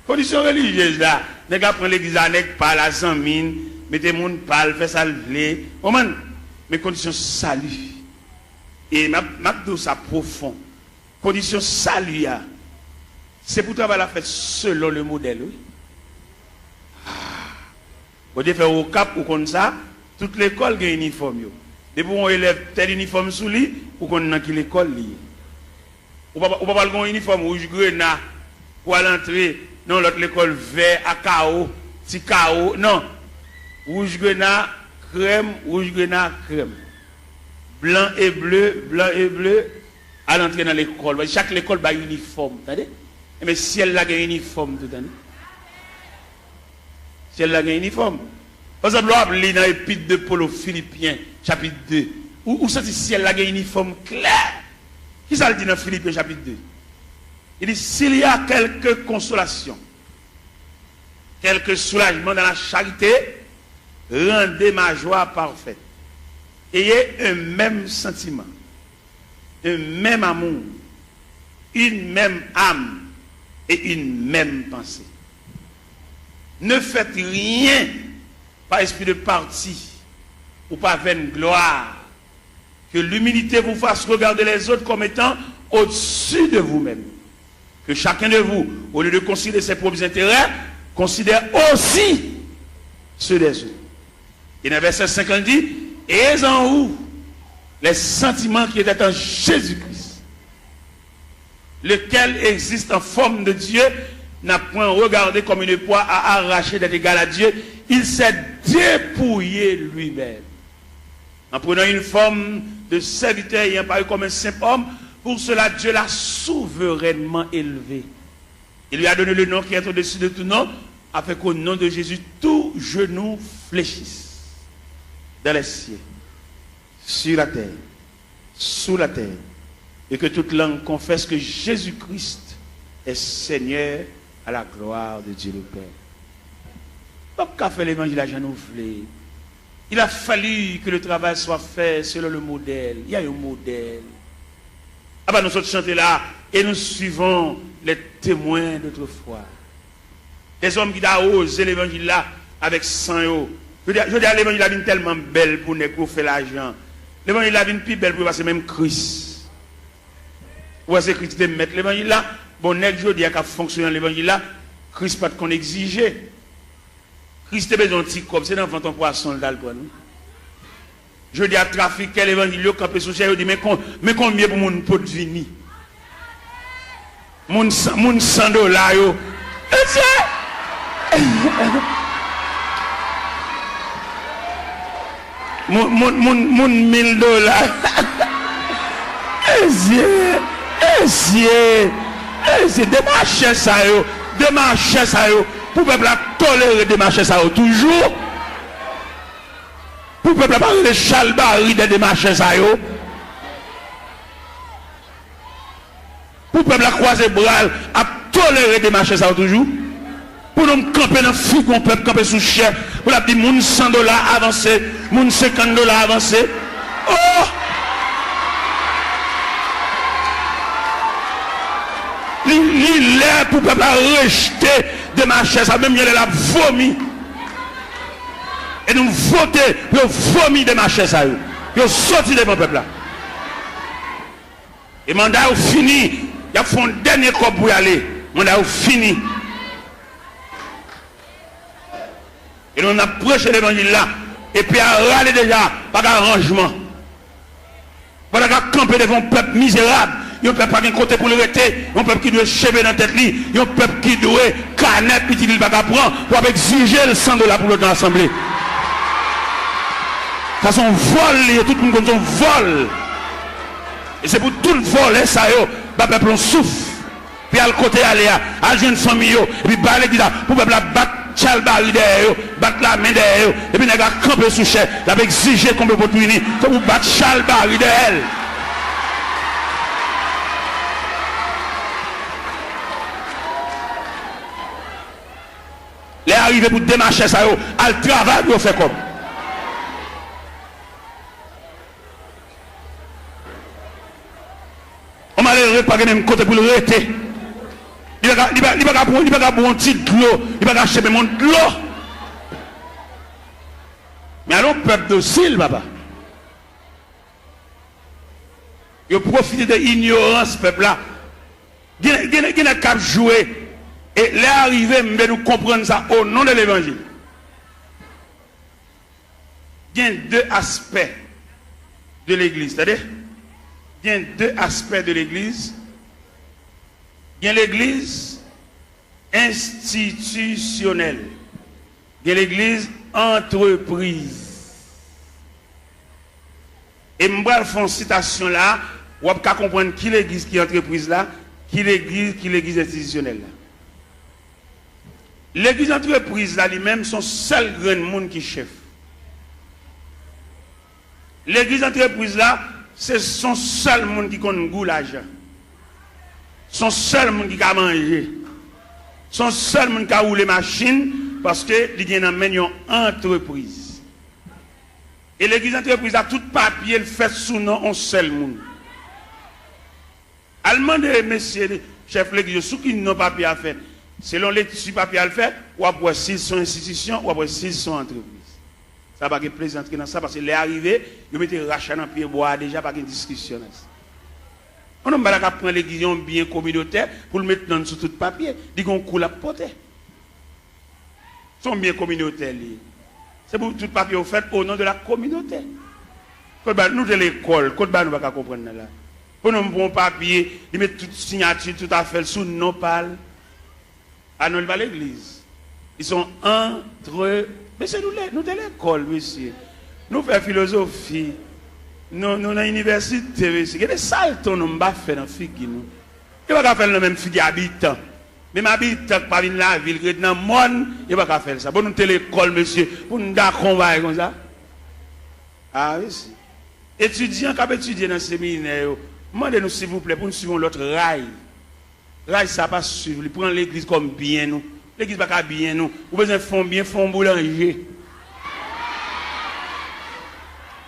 Condition religieuse là, les gars prennent l'église avec par la zamine, mettez mon pal, fait ça lever. Mais condition salut. Et ma ça profond. Condition salut, c'est pour travailler la fête selon le modèle. Oui. Vous devez faire au cap ou comme ça, toute l'école a un uniforme. Depuis on élève tel uniforme sous lui, ou qu'on a qui l'école liée. Ou pas avoir un uniforme rouge grenat pour aller entrer dans l'autre l'école vert à chaos, petit chaos. Non. Rouge grenat, crème, blanc et bleu, à l'entrée dans l'école. Chaque école a un uniforme. Mais si elle a un uniforme tout l'année. Si elle a un uniforme. Par exemple, on lit dans l'épître de Paul aux Philippiens, chapitre 2. Où c'est si elle a un uniforme clair? Qui ça le dit dans Philippiens, chapitre 2? Il dit, s'il y a quelque consolation, quelque soulagement dans la charité, rendez ma joie parfaite. Ayez un même sentiment, un même amour, une même âme et une même pensée. Ne faites rien par esprit de parti ou par vaine gloire. Que l'humilité vous fasse regarder les autres comme étant au-dessus de vous-même. Que chacun de vous, au lieu de considérer ses propres intérêts, considère aussi ceux des autres. Et dans le verset 50 dit, et en vous les sentiments qui étaient en Jésus-Christ, lequel existe en forme de Dieu, n'a point regardé comme une proie à arracher d'être égal à Dieu, il s'est dépouillé lui-même. En prenant une forme de serviteur ayant paru comme un simple homme, pour cela Dieu l'a souverainement élevé. Il lui a donné le nom qui est au-dessus de tout nom, afin qu'au nom de Jésus, tout genou fléchisse. Dans les cieux, sur la terre, sous la terre, et que toute langue confesse que Jésus-Christ est Seigneur à la gloire de Dieu le Père. Donc, qu'a fait l'évangile à Jean-Nouvelé? Il a fallu que le travail soit fait selon le modèle. Il y a un modèle. Ah ben nous sommes chantés là et nous suivons les témoins d'autrefois. Des hommes qui ont osé l'évangile là avec sang. Je dis à l'évangile est tellement belle pour nous faire l'argent. L'évangile est plus belle pour passer même Christ. Ou est-ce que Christ te mettre l'évangile là? Bon, je dis qu'à fonctionner l'évangile là, Christ pas qu'on exige. Christ a besoin de petit comme c'est dans ton poisson d'alcool. Je dis à trafiquer l'évangile, quand je suis dit, mais combien pour mon pot de vini? Mon $100, yo. Mon $1000. C'est démarcher ça, yo. Démarcher ça, yo. Pour le peuple tolérer démarcher ça, yo. Toujours. Pour le peuple parler de chalbari de démarcher ça, yo. Pour le peuple croiser bras, à tolérer démarcher ça, toujours. Pour nous camper dans le fou, qu'on peut camper sous chair. Pour la dire, moun $100 avancé, moun $50 avancé. Oh! Il est pour le peuple rejeter de marcher ça, même il a vomi. Et nous voter, nous vomi de marcher ça. Nous sorti de mon peuple là. Et mandat fini, il y a fait un dernier corps pour y aller. Mandat fini. Et nous avons prêché l'évangile là. Et puis à râler déjà, pas d'arrangement. Pas de camper devant un peuple misérable. Il y a un peuple qui n'a pas de côté pour le rester. Il y a un peuple qui doit chever dans la tête. Il y a un peuple qui doit canette, puis il ne va pas prendre pour exiger le $100 pour l'autre assemblée. Ça c'est un vol, tout le monde comme un vol. Et c'est pour tout le vol, ça y est, le peuple souffre. Puis à le côté, aller à une famille, et puis bah l'église, pour le peuple battre chalbari derrière, battre la main derrière, et puis il a campé sous chair, il a exigé qu'on peut pas punir, comme vous battre chalbari derrière. Les arrivés pour démarcher ça, à le travail, vous faites comme. On m'a l'air pas même côté pour le rester. Il va pas un petit de l'eau, il va acheter mon de l'eau. Mais alors, peuple docile, papa. Il profite de l'ignorance, peuple là. Il n'a qu'à jouer. Et les arrivés, nous comprendre ça au nom de l'évangile. Il y a deux aspects de l'église. C'est-à-dire, il y a deux aspects de l'église. Il y a l'église institutionnelle. Il y a l'église entreprise. Et je vais faire une citation là, vous pouvez comprendre qui l'église qui est entreprise là, qui l'église institutionnelle là. L'église entreprise là lui-même son seul grand monde qui chef. L'église entreprise là, c'est son seul monde qui connaît goût l'argent. Son seul monde qui a mangé. Son seul monde qui a roulé machine parce que il y a une entreprise. Et l'église entreprise a tout papier le fait sous nom un seul monde. Allemand de messieurs chef l'église sous qui n'ont papier à faire. Selon les papiers à le faire, ou après s'ils sont institutions, ou après s'ils sont entreprises. Ça va pas plaisir entrer dans ça parce que les arrivés, ils mettent rachat dans pied bois déjà pas de discussion. On n'a pas prendre l'église bien communautaire pour le mettre dans sur tout papier, dit qu'on coule à porter. Son bien communautaire. C'est pour tout papier fait au nom de la communauté. Nous de l'école, nous ne pouvons pas comprendre là. Pour nous prendre papier, ils mettent toute signature, tout à fait sous non parle. Ah non, pas l'église. Ils sont entre. Mais c'est nous de l'école, monsieur. Nous faisons philosophie. Nous dans l'université, monsieur. Il y a des saltons nous ne pas faire dans la figue. Nous ne pouvons pas faire le même figue habitant. Même habitant qui pas dans la ville, qui dans le monde, il ne pouvons pas faire ça. Pour nous de l'école, monsieur. Pour nous d'accompagner comme ça. Ah oui, si. Étudiants qui ont étudié dans le séminaire, demandez-nous s'il vous plaît pour nous suivre l'autre rail. Rail, ça pas suivre. Ils prennent l'église comme bien nous. L'église n'est pas bien nous. Vous besoin de faire bien, font boulanger.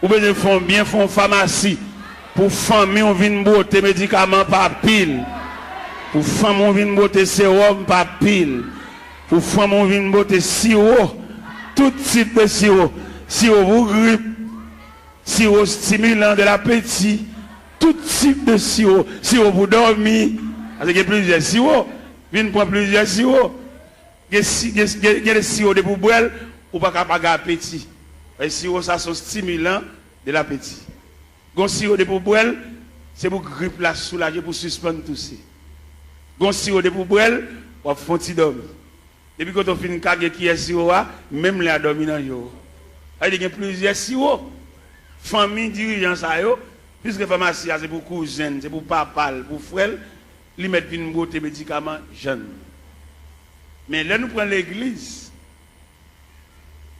Vous besoin de faire bien, font pharmacie. Pour famille, on vient botter médicaments par pile. Pour femme, on vient botter sérum par pile. Pour femme, on vient botter sirop. Tout type de sirop. Sirop pour grippe. Sirop stimulant de l'appétit. Tout type de sirop. Sirop pour dormir. Parce qu'il y a plusieurs sirops. Viens prendre plusieurs sirops. Il y a des sirops de boire ou pas capable d'appétit. Les sirops, ça sont stimulants de l'appétit. Les sirops de boire, c'est pour grippe la soulager, pour suspendre tout ça. Les sirops de boire, pour faire un dormir. Depuis quand on finit de qui est sirop, même les dormir dans le jour. Il y a plusieurs sirops. Famille, dirigeants, puisque pharmacie, c'est pour cousins, c'est pour papa, pour frère. Ils mettent une beauté médicaments jeunes. Mais là, nous prenons l'église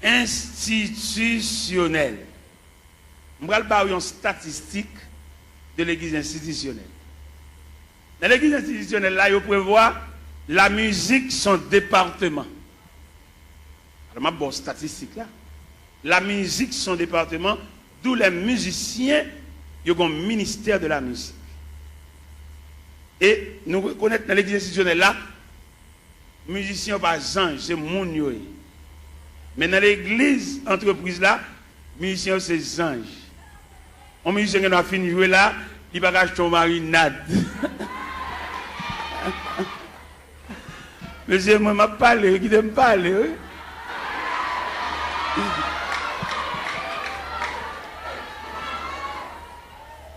institutionnelle. Nous allons parler une statistique de l'église institutionnelle. Dans l'église institutionnelle, là, il prévoit la musique, son département. Alors, ma bonne statistique là. La musique, son département, d'où les musiciens, ils ont un ministère de la musique. Et nous reconnaissons dans l'église institutionnelle là, musiciens par ange, c'est mon yoé. Mais dans l'église entreprise là, musiciens c'est ange. Un musicien qui a fini de jouer là, il va acheter une marinade. Monsieur, moi, je parle, qui me parle.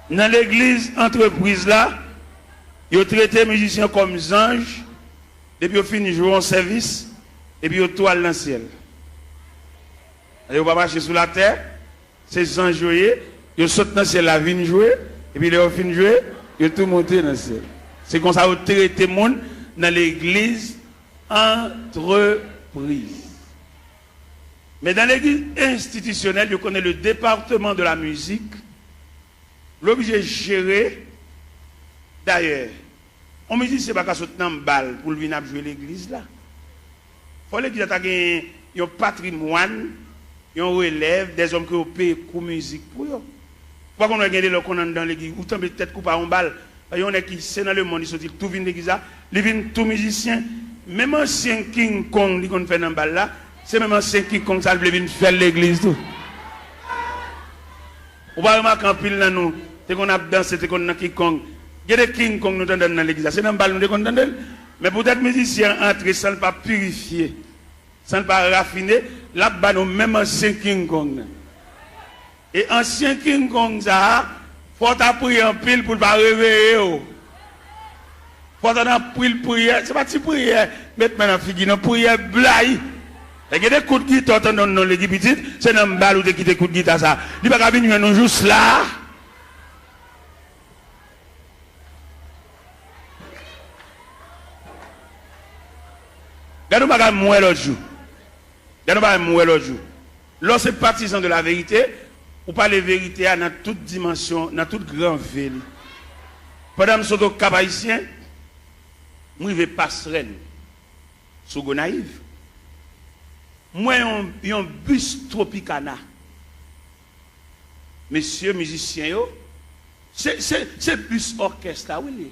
Dans l'église entreprise là, ils ont traité les musiciens comme anges, et puis ils ont fini de jouer en service, et puis ils ont toile dans le ciel. Ils ne vont pas marcher sous la terre, c'est anges jouer, ils sautent dans le ciel, la vigne jouer, et puis ils ont fini de jouer, ils ont tout monté dans le ciel. C'est comme ça qu'ils ont traité le monde dans l'église entreprise. Mais dans l'église institutionnelle, ils connaissent le département de la musique, l'objet géré. D'ailleurs, on me dit que ce n'est pas qu'à sauter dans une balle pour venir jouer l'église là. Il faut l'église ait un patrimoine, un relève, des hommes qui ont payé pour musique pour eux. Pourquoi on a gagné le qu'on dans l'église, ou tant peut-être couper en balle. Il y en a qui sont dans le monde, ils sont tout vient l'église là, ils viennent tout musicien. Même ancien King Kong, qui fait dans balle là, c'est même ancien King Kong, ça vient faire l'église tout. On va remarquer en pile dans nous, c'est qu'on a dansé, c'est qu'on a King Kong. Il y a des King Kong nous dans l'église. C'est dans le bal nous condamnons. Mais pour être musicien entrer sans ne pas purifier, sans ne pas raffiner, là-bas nous même ancien King Kong. Et ancien King Kong ça, faut prier en pile pour ne pas réveiller. Faut prier, c'est pas une prière, mettre maintenant figure une prière blague. Il y a des coups de guitare dans l'église petite, c'est dans le bal où qui des coups de guitare ça. Il n'y a pas venir nous juste là. Regardez-nous pas mourir l'autre jour. Regardez-nous pas mourir l'autre jour. Lorsque partisan de la vérité, ou pas les vérités dans toute dimension, dans toute grande ville. Pendant que je suis au Cap Haïtien, je vais passerelle sur Gonaïve. Moi, il y a un bus Tropicana. Messieurs musiciens, c'est bus orchestre là, oui.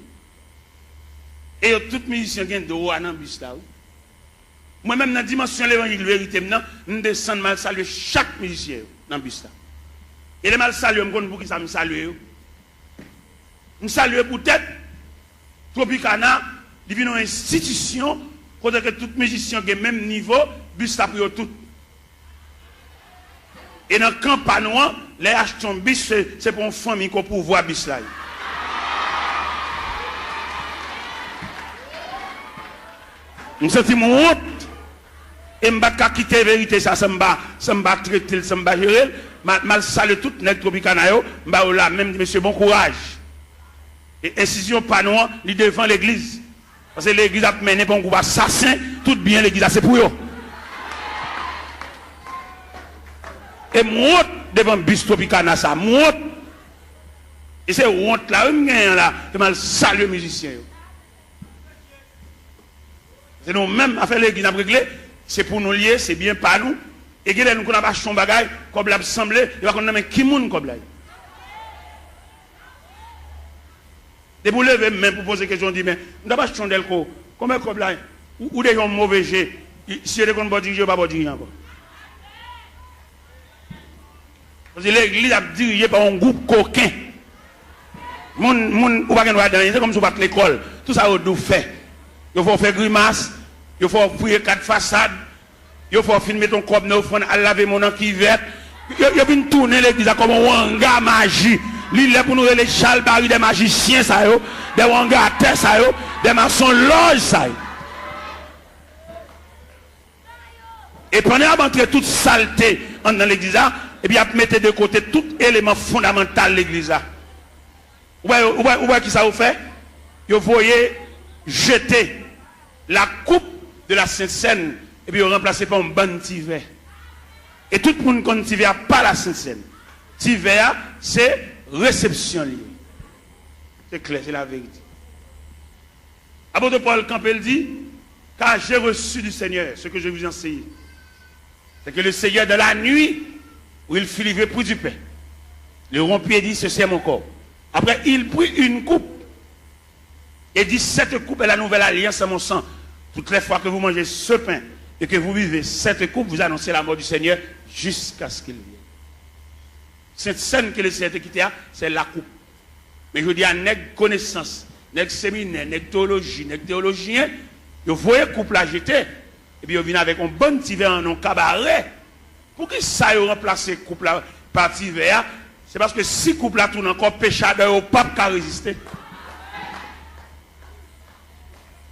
Et tous les musiciens qui ont droit dans le bus là, oui. Moi-même, dans la dimension de l'évangile vérité, je descends mal saluer chaque musicien dans le bus. Et les mal saluer, je pour qui ça me salue. Je salue peut-être Tropicana, il vient une institution, côté que tout musicien qui est même niveau, bus là pour tout. Et dans le campagne, les achetons bus, c'est pour une famille qu'on peut voir bus là. Je me sens mon honte. Et je ne vais pas quitter la vérité, ça ne va pas traiter, ça ne va pas gérer. Je salue tout le Tropicana, je vais là, même monsieur, bon courage. Et incision panneau, il devant l'église. Parce que l'église a mené pour un groupe assassin, tout bien l'église, c'est pour eux. Et moi, devant bus Tropicana, ça, moi. Et c'est honte là, je vais saluer les musiciens. C'est nous-mêmes, à faire l'église, à régler. C'est pour nous lier, c'est bien pas nous. Et que nous avons acheté un bagage, comme l'a semblé, il va qu'on a qui moun comme là. Et vous levez même pour poser question, on dit, mais nous avons acheté un delco, combien comme là, ou des gens mauvais jets, si vous avez un bon dirigeant, pas bon dirigeant encore. Parce que l'église a dirigé par un groupe coquin. Moun ou pas qu'on va dans, c'est comme si vous battez l'école. Tout ça, vous fait. Il faut faire grimace. Il faut fouiller 4 façades. Il faut filmer ton corps à laver mon qui vert. Il faut tourner l'église comme un wanga magie. Il est pour nous les chalbari des magiciens, ça yo, des wanga à terre, ça yo, des maçons loges, ça yo. Et pendant d'entrer toute saleté dans l'église, et bien mettez de côté tout élément fondamental de l'église. Où est-ce que ça vous fait? Vous voyez jeter la coupe de la Sainte-Seine et puis remplacer par un bon tiver. Et tout le monde connaît tiver pas la Sainte-Seine. Tiver, c'est réception liée. C'est clair, c'est la vérité. Apôtre Paul Campbell dit, car j'ai reçu du Seigneur ce que je vous enseigne. C'est que le Seigneur de la nuit, où il fit livrer pour du pain, le rompit et dit, ceci est mon corps. Après, il prit une coupe et dit, cette coupe est la nouvelle alliance à mon sang. Toutes les fois que vous mangez ce pain et que vous vivez cette coupe, vous annoncez la mort du Seigneur jusqu'à ce qu'il vienne. Cette scène que le Seigneur quitté, c'est la coupe. Mais je dis à nèg connaissance, nèg séminaire, nèg théologie, nèg théologien, vous voyez coupe la jeter, et puis vous venez avec un bon petit verre en un cabaret. Pour que ça ait remplacé coupe la par petit verre, c'est parce que si coupe la tourne encore péchadeur au pape qui a résisté.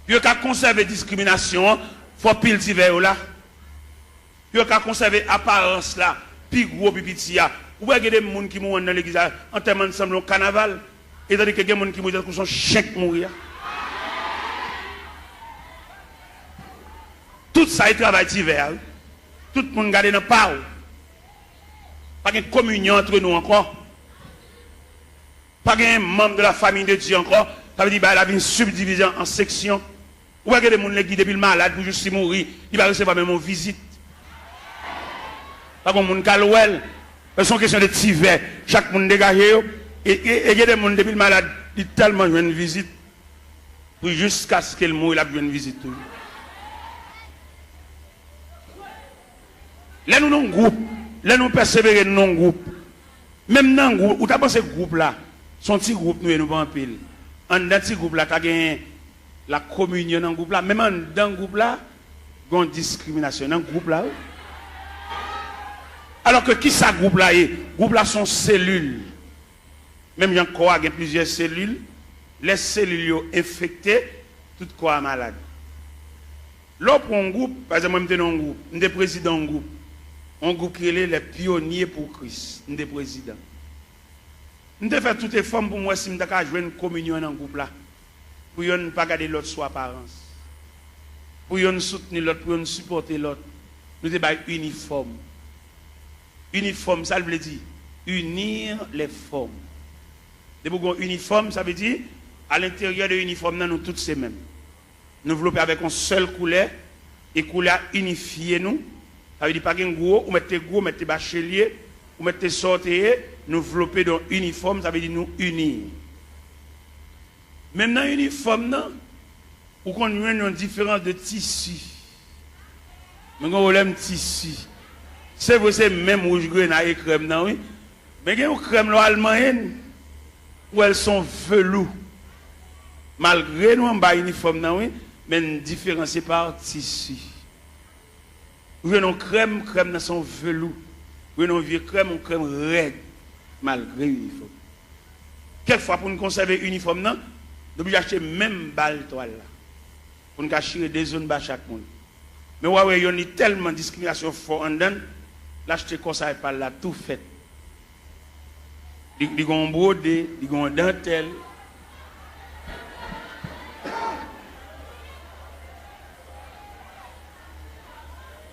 Puis vous avez conservé discrimination, il faut pile petit verre là. Puis vous avez conservé apparence là, puis gros puis petit là. Ou bien il y a des gens qui mourent dans l'église en termes ensemble au carnaval, et tandis que il y a des gens qui mourent dans son chèque mourir. Tout ça est travail d'hiver. Tout le monde garde dans le pas. Pas de communion entre nous encore. Pas de membre de la famille de Dieu encore. Ça veut dire qu'il y a une subdivision en sections. Ou bien il y a des gens qui depuis le malade pour juste mourir, il va recevoir même une visite. Pas comme monde calouel. C'est une question de tiver. Chaque monde dégagé. Et il y a des gens depuis le malade, il tellement une visite. Pour jusqu'à ce qu'il mouille, il a une visite. Là, nous avons un groupe. Là, nous persévérons dans un groupe. Même dans un groupe, où tu as pensé ce groupe-là, son petit groupe, nous ne pas en pile. En dans ce groupe-là, tu as gagné la communion dans le groupe-là. Même dans le groupe-là, il y a une discrimination dans le groupe-là. Alors que qui ça groupe-là est? Groupe-là sont cellules. Même il y a encore plusieurs cellules. Les cellules sont infectées, tout corps malade. Là, pour un groupe, par exemple, moi, je suis dans un groupe, je suis président d'un groupe. Un groupe qui est les pionniers pour Christ. Je suis président. Je fais toutes les formes pour moi si je veux jouer une communion dans le groupe-là. Pour ne pas garder l'autre sous apparence. Pour ne soutenir l'autre, pour ne supporter l'autre. Nous sommes uniformes. Uniforme, ça veut dire unir les formes. De uniforme, ça veut dire à l'intérieur de l'uniforme, nous tous ces mêmes. Nous développer avec une seule couleur et couleur unifiée nous. Ça veut dire pas qu'un gros, ou mettez bachelier, ou mettez sortir, nous développer dans uniforme, ça veut dire nous unir. Même dans l'uniforme, ou qu'on a une différence de tissu. Mais on problème tissu. C'est vrai, c'est même rouge grenade et crème, non, oui. Mais il y a une crème allemande où elles sont velours. Malgré nous, on a un uniforme, non, oui, mais différencié par tissu. Vous avez une crème, crème dans son velours. Vous avez une vieille crème, une crème raide, malgré l'uniforme. Quelquefois, pour nous conserver l'uniforme, nous devons acheter même balle toile là. Pour nous cacher des zones bas chaque monde. Mais ouais, il y a tellement de discrimination fort en dedans, l'acheter comme ça et par là, tout fait. Ils ont brodé, ils ont dentelle.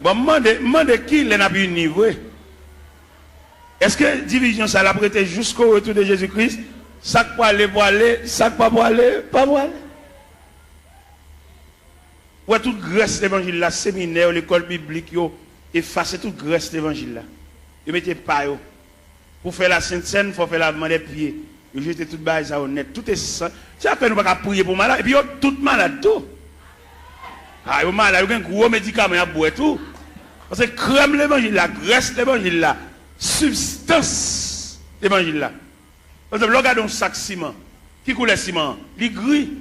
Bon, demande qui l'a pu niveau. Est-ce que division ça l'a prêté jusqu'au retour de Jésus-Christ? Ça pour aller, ça pas pour aller, pas pour aller. Ouais, toute Grèce l'évangile là, séminaire, l'école biblique, effacer toute Grèce l'évangile là. Ils mettez pas yo. Pour faire la Sainte Seine, il faut faire lavement des pieds. Ils jetent toute base à honnête. Tout est ça. C'est à peine nous pas prier pour malade. Et puis, tout malade tout. Ah, yo malade, il y a un gros médicament à boire tout. Parce que crème l'évangile là, graisse l'évangile là, substance l'évangile là. Parce que regardez un sac ciment. Qui coule le ciment? Il est gris.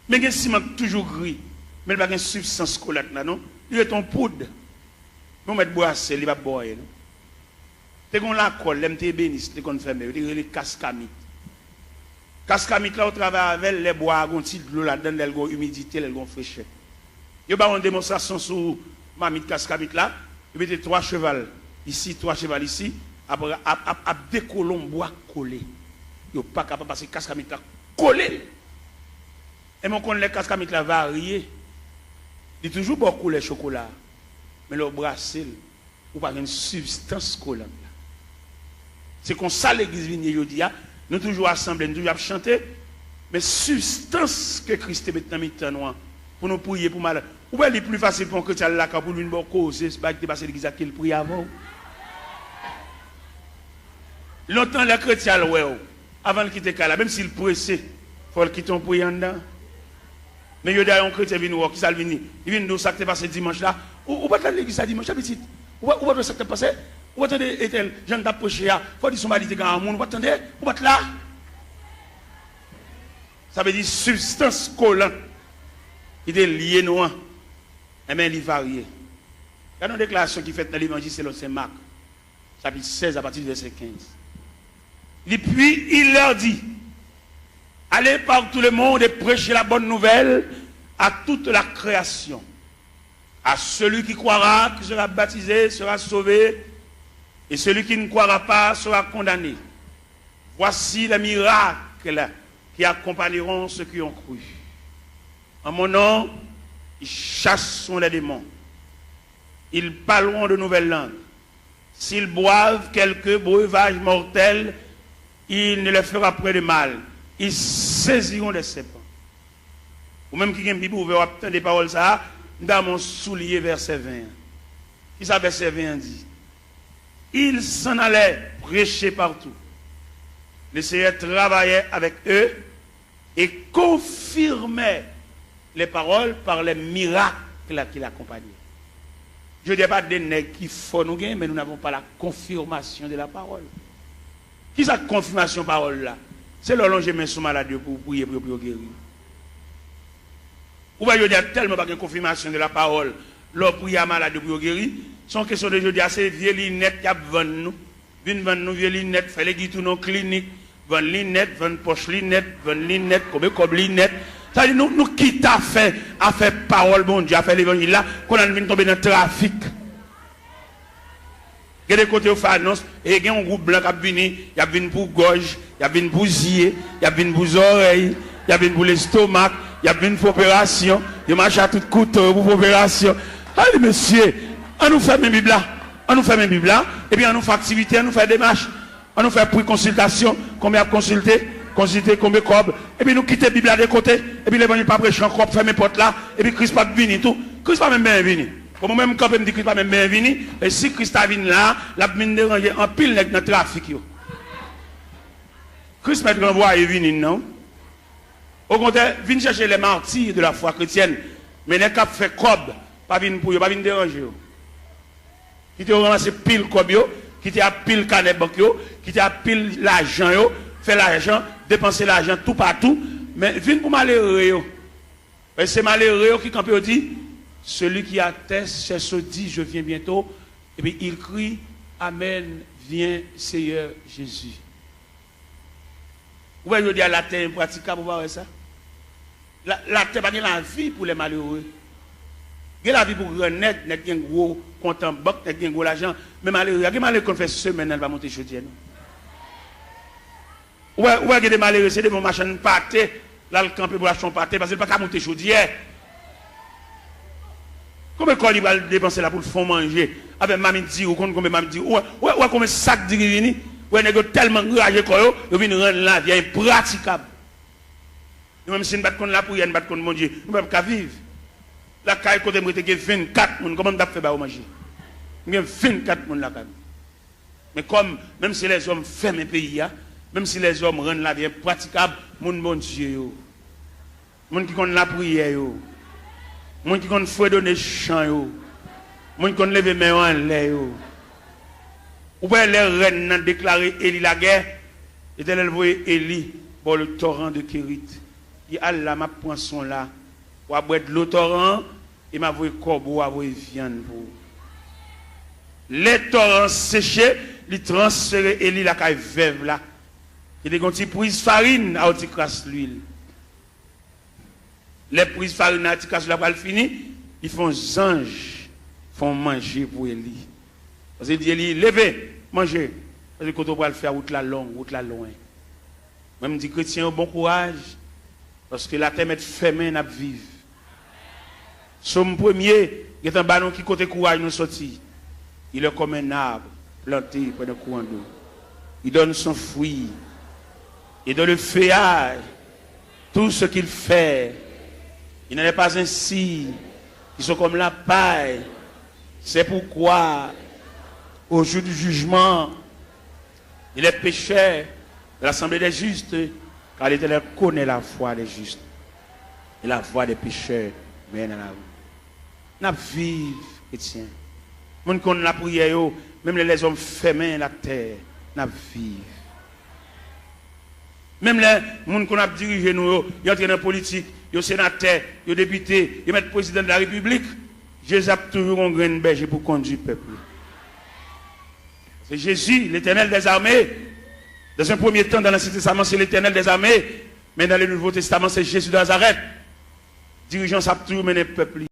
Mais il y a un ciment toujours gris. Mais il n'y a pas de substance collante là, non? Il est en poudre. Nous mettons boisser, il va boire. T'es qu'on la colle, l'MT bénis, t'es qu'on fait, il y a les cascamites. Cascamites là, on travaille avec les bois, on tire de l'eau là-dedans, elles ont humidité, elles ont fraîcheur. Il y a une démonstration sur mamite cascamite là, il y a 3 chevals ici, 3 chevals ici, après, à des colons bois collés. Il n'y a pas capable parce que cascamite là collé. Et mon con les cascamites là variés. Il y a toujours beaucoup de chocolat, mais le brassel, ou pas une substance collante. C'est comme ça l'église vient aujourd'hui. Nous toujours assemblés, nous toujours chanter, mais substance que Christ met dans notre pour nous prier pour malade. Ou est plus facile pour un chrétien là pour lui une cause, c'est pas que passer l'église qu'il prie avant. Longtemps les chrétiens avant de quitter là, même s'il pressé, il faut le quitter en priant dedans. Mais il y a un chrétien qui vient qui ça vient, il vient nous ça qui passé dimanche là. Ou pas dans l'église dimanche petit. Ou pas ça qui passé. Ou attendez, Ethel, j'en ai prêché, il faut dire son mari est grand monde, ou attendez, ou pas là. Ça veut dire substance collante. Il est lié noir. Et bien, il varie. Il y a une déclaration qui fait dans l'évangile, c'est Marc, chapitre 16, à partir du verset 15. Et puis, il leur dit, allez par tout le monde et prêchez la bonne nouvelle à toute la création. À celui qui croira, qui sera baptisé, sera sauvé. Et celui qui ne croira pas sera condamné. Voici les miracles qui accompagneront ceux qui ont cru. En mon nom, ils chasseront les démons. Ils parleront de nouvelles langues. S'ils boivent quelques breuvages mortels, il ne leur fera point de mal. Ils saisiront des serpents. Ou même qui a une Bible ouverte, des paroles ça, dans mon soulier, verset 20. Qui ça, verset 20 dit? Ils s'en allaient prêcher partout. Le Seigneur travaillait avec eux et confirmait les paroles par les miracles qui l'accompagnaient. Je ne dis pas des nègres qui font nous gagner, mais nous n'avons pas la confirmation de la parole. Qui est cette confirmation de la parole là? C'est le long que je mets sur malade pour prier pour guérir. Ou bien je dis tellement pas de confirmation de la parole, l'on prie à malade pour guérir. Son question de jeudi, c'est vieux lunettes qui vendent nous. Viennent vendre nous vieux lunettes, fait les guides nos cliniques, vendent lunettes, vendent poche lunettes, vendent lunettes, comme lunettes. Ça dit, nous quittons à faire parole, bon Dieu, à faire l'évangile là, qu'on a venu tomber dans le trafic. Il y a des côtés où on fait annonce, et il y a un groupe blanc qui a venu pour gorge, il y a venu pour zier, il y a venu pour oreilles, il y a venu pour l'estomac, il y a venu pour opération, il marche à tout couteau pour opération. Allez, monsieur, on nous fait mes Bibles là, et puis on nous fait activité, on nous fait démarche, on nous fait pour consultation, combien consulter, combien cob, et puis nous quittons la Bible à des côtés, et puis l'évangile pas prêcher encore, faire mes portes là, et puis Christ pas venu tout, Christ pas même bien venu. Comme même quand me dit Christ pas même bien venu, et si Christ a venu là, la mine déranger en pile dans le trafic. Christ m'a renvoyé venu non. Au contraire, viens chercher les martyrs de la foi chrétienne, mais les cap fait cob. pas venir pour eux, pas venir déranger. Qui te ramasser pile comme yo, qui te a pile canet banque yo, qui te a pile l'argent yo, fait l'argent, dépenser l'argent tout partout, mais viens pour malheureux yo. Et c'est malheureux qui quand il dit celui qui atteste, c'est ce dit je viens bientôt et puis il crie amen, viens Seigneur Jésus. Vous voyez dire la terre impraticable pour voir ça. La terre pas la vie pour les malheureux. Il y a la vie pour renaître, il y a un gros compte en banque, il y a un gros l'argent. Mais malheureux, il y a des malheureux qui fait semaine, elle va monter chaudière. Ouais, il y a des malheureux, c'est des bons machins pâté, là le camper pour acheter un pâté, parce qu'il ne peut pas monter chaudière. Combien de il va dépenser là pour le fond manger? Avec mamie dit, ou combien mamie dit, ouais, combien de sacs de grivini, ouais, il y a tellement ragé quoi, il vient rendre la vie impraticable. Même si nous ne battons pas la pour y aller, nous battons mon Dieu, nous ne pouvons pas vivre. La caille côté moi t'ai 24 personnes, comment on fait ba manger? Il y a 24 personnes là. Mais comme même si les hommes ferment un pays, même si les hommes rendent la vie praticable, mon bon Dieu yo. Mon qui connaît la prière yo. Mon qui connaît faut donner chant yo. Mon qui connaît lever main en l'air yo. Ou bien les reines ont déclaré Élie la guerre, et elle voyait Élie pour le torrent de Kérit. Il Allah m'a prend son là. Ou à boire de l'eau torrent, et m'a vu corbeau, à voir viande pour. Les torrents séchés, ils transférent Élie la caille veuve là. Il y a des petits prises farine à outil crasse l'huile. Les prises farine à outil crasse la pas fini, ils font anges, font manger pour Élie. Parce qu'il dit Élie, levez, mangez. Parce que quand on va le faire route la longue, route la loin. Même dit chrétien, bon courage, parce que la terre est fermée, n'a vivre. Somme premier, il y a un ballon qui côté courage nous sorti. Il est comme un arbre planté près d'un courant d'eau. Il donne son fruit. Il donne le feuillage. Tout ce qu'il fait. Il n'en est pas ainsi. Ils sont comme la paille. C'est pourquoi, au jour du jugement, il est pécheur de l'assemblée des justes, car l'Éternel connaît la voie des justes et la voie des pécheurs mène à la rue. N'a vive, chrétien. Mon qu'on la prière, même les hommes fermés la terre, n'a vive. Même les gens qu'on a dirigé nous, ils entrent dans la politique, ils sont sénateurs, ils sont députés, ils mettent président de la République. Jésus a toujours un grain de berger pour conduire le peuple. C'est Jésus, l'Éternel des armées. Dans un premier temps, dans l'Ancien Testament, c'est l'Éternel des armées. Mais dans le Nouveau Testament, c'est Jésus de Nazareth. Dirigeant, ça a toujours mené le peuple.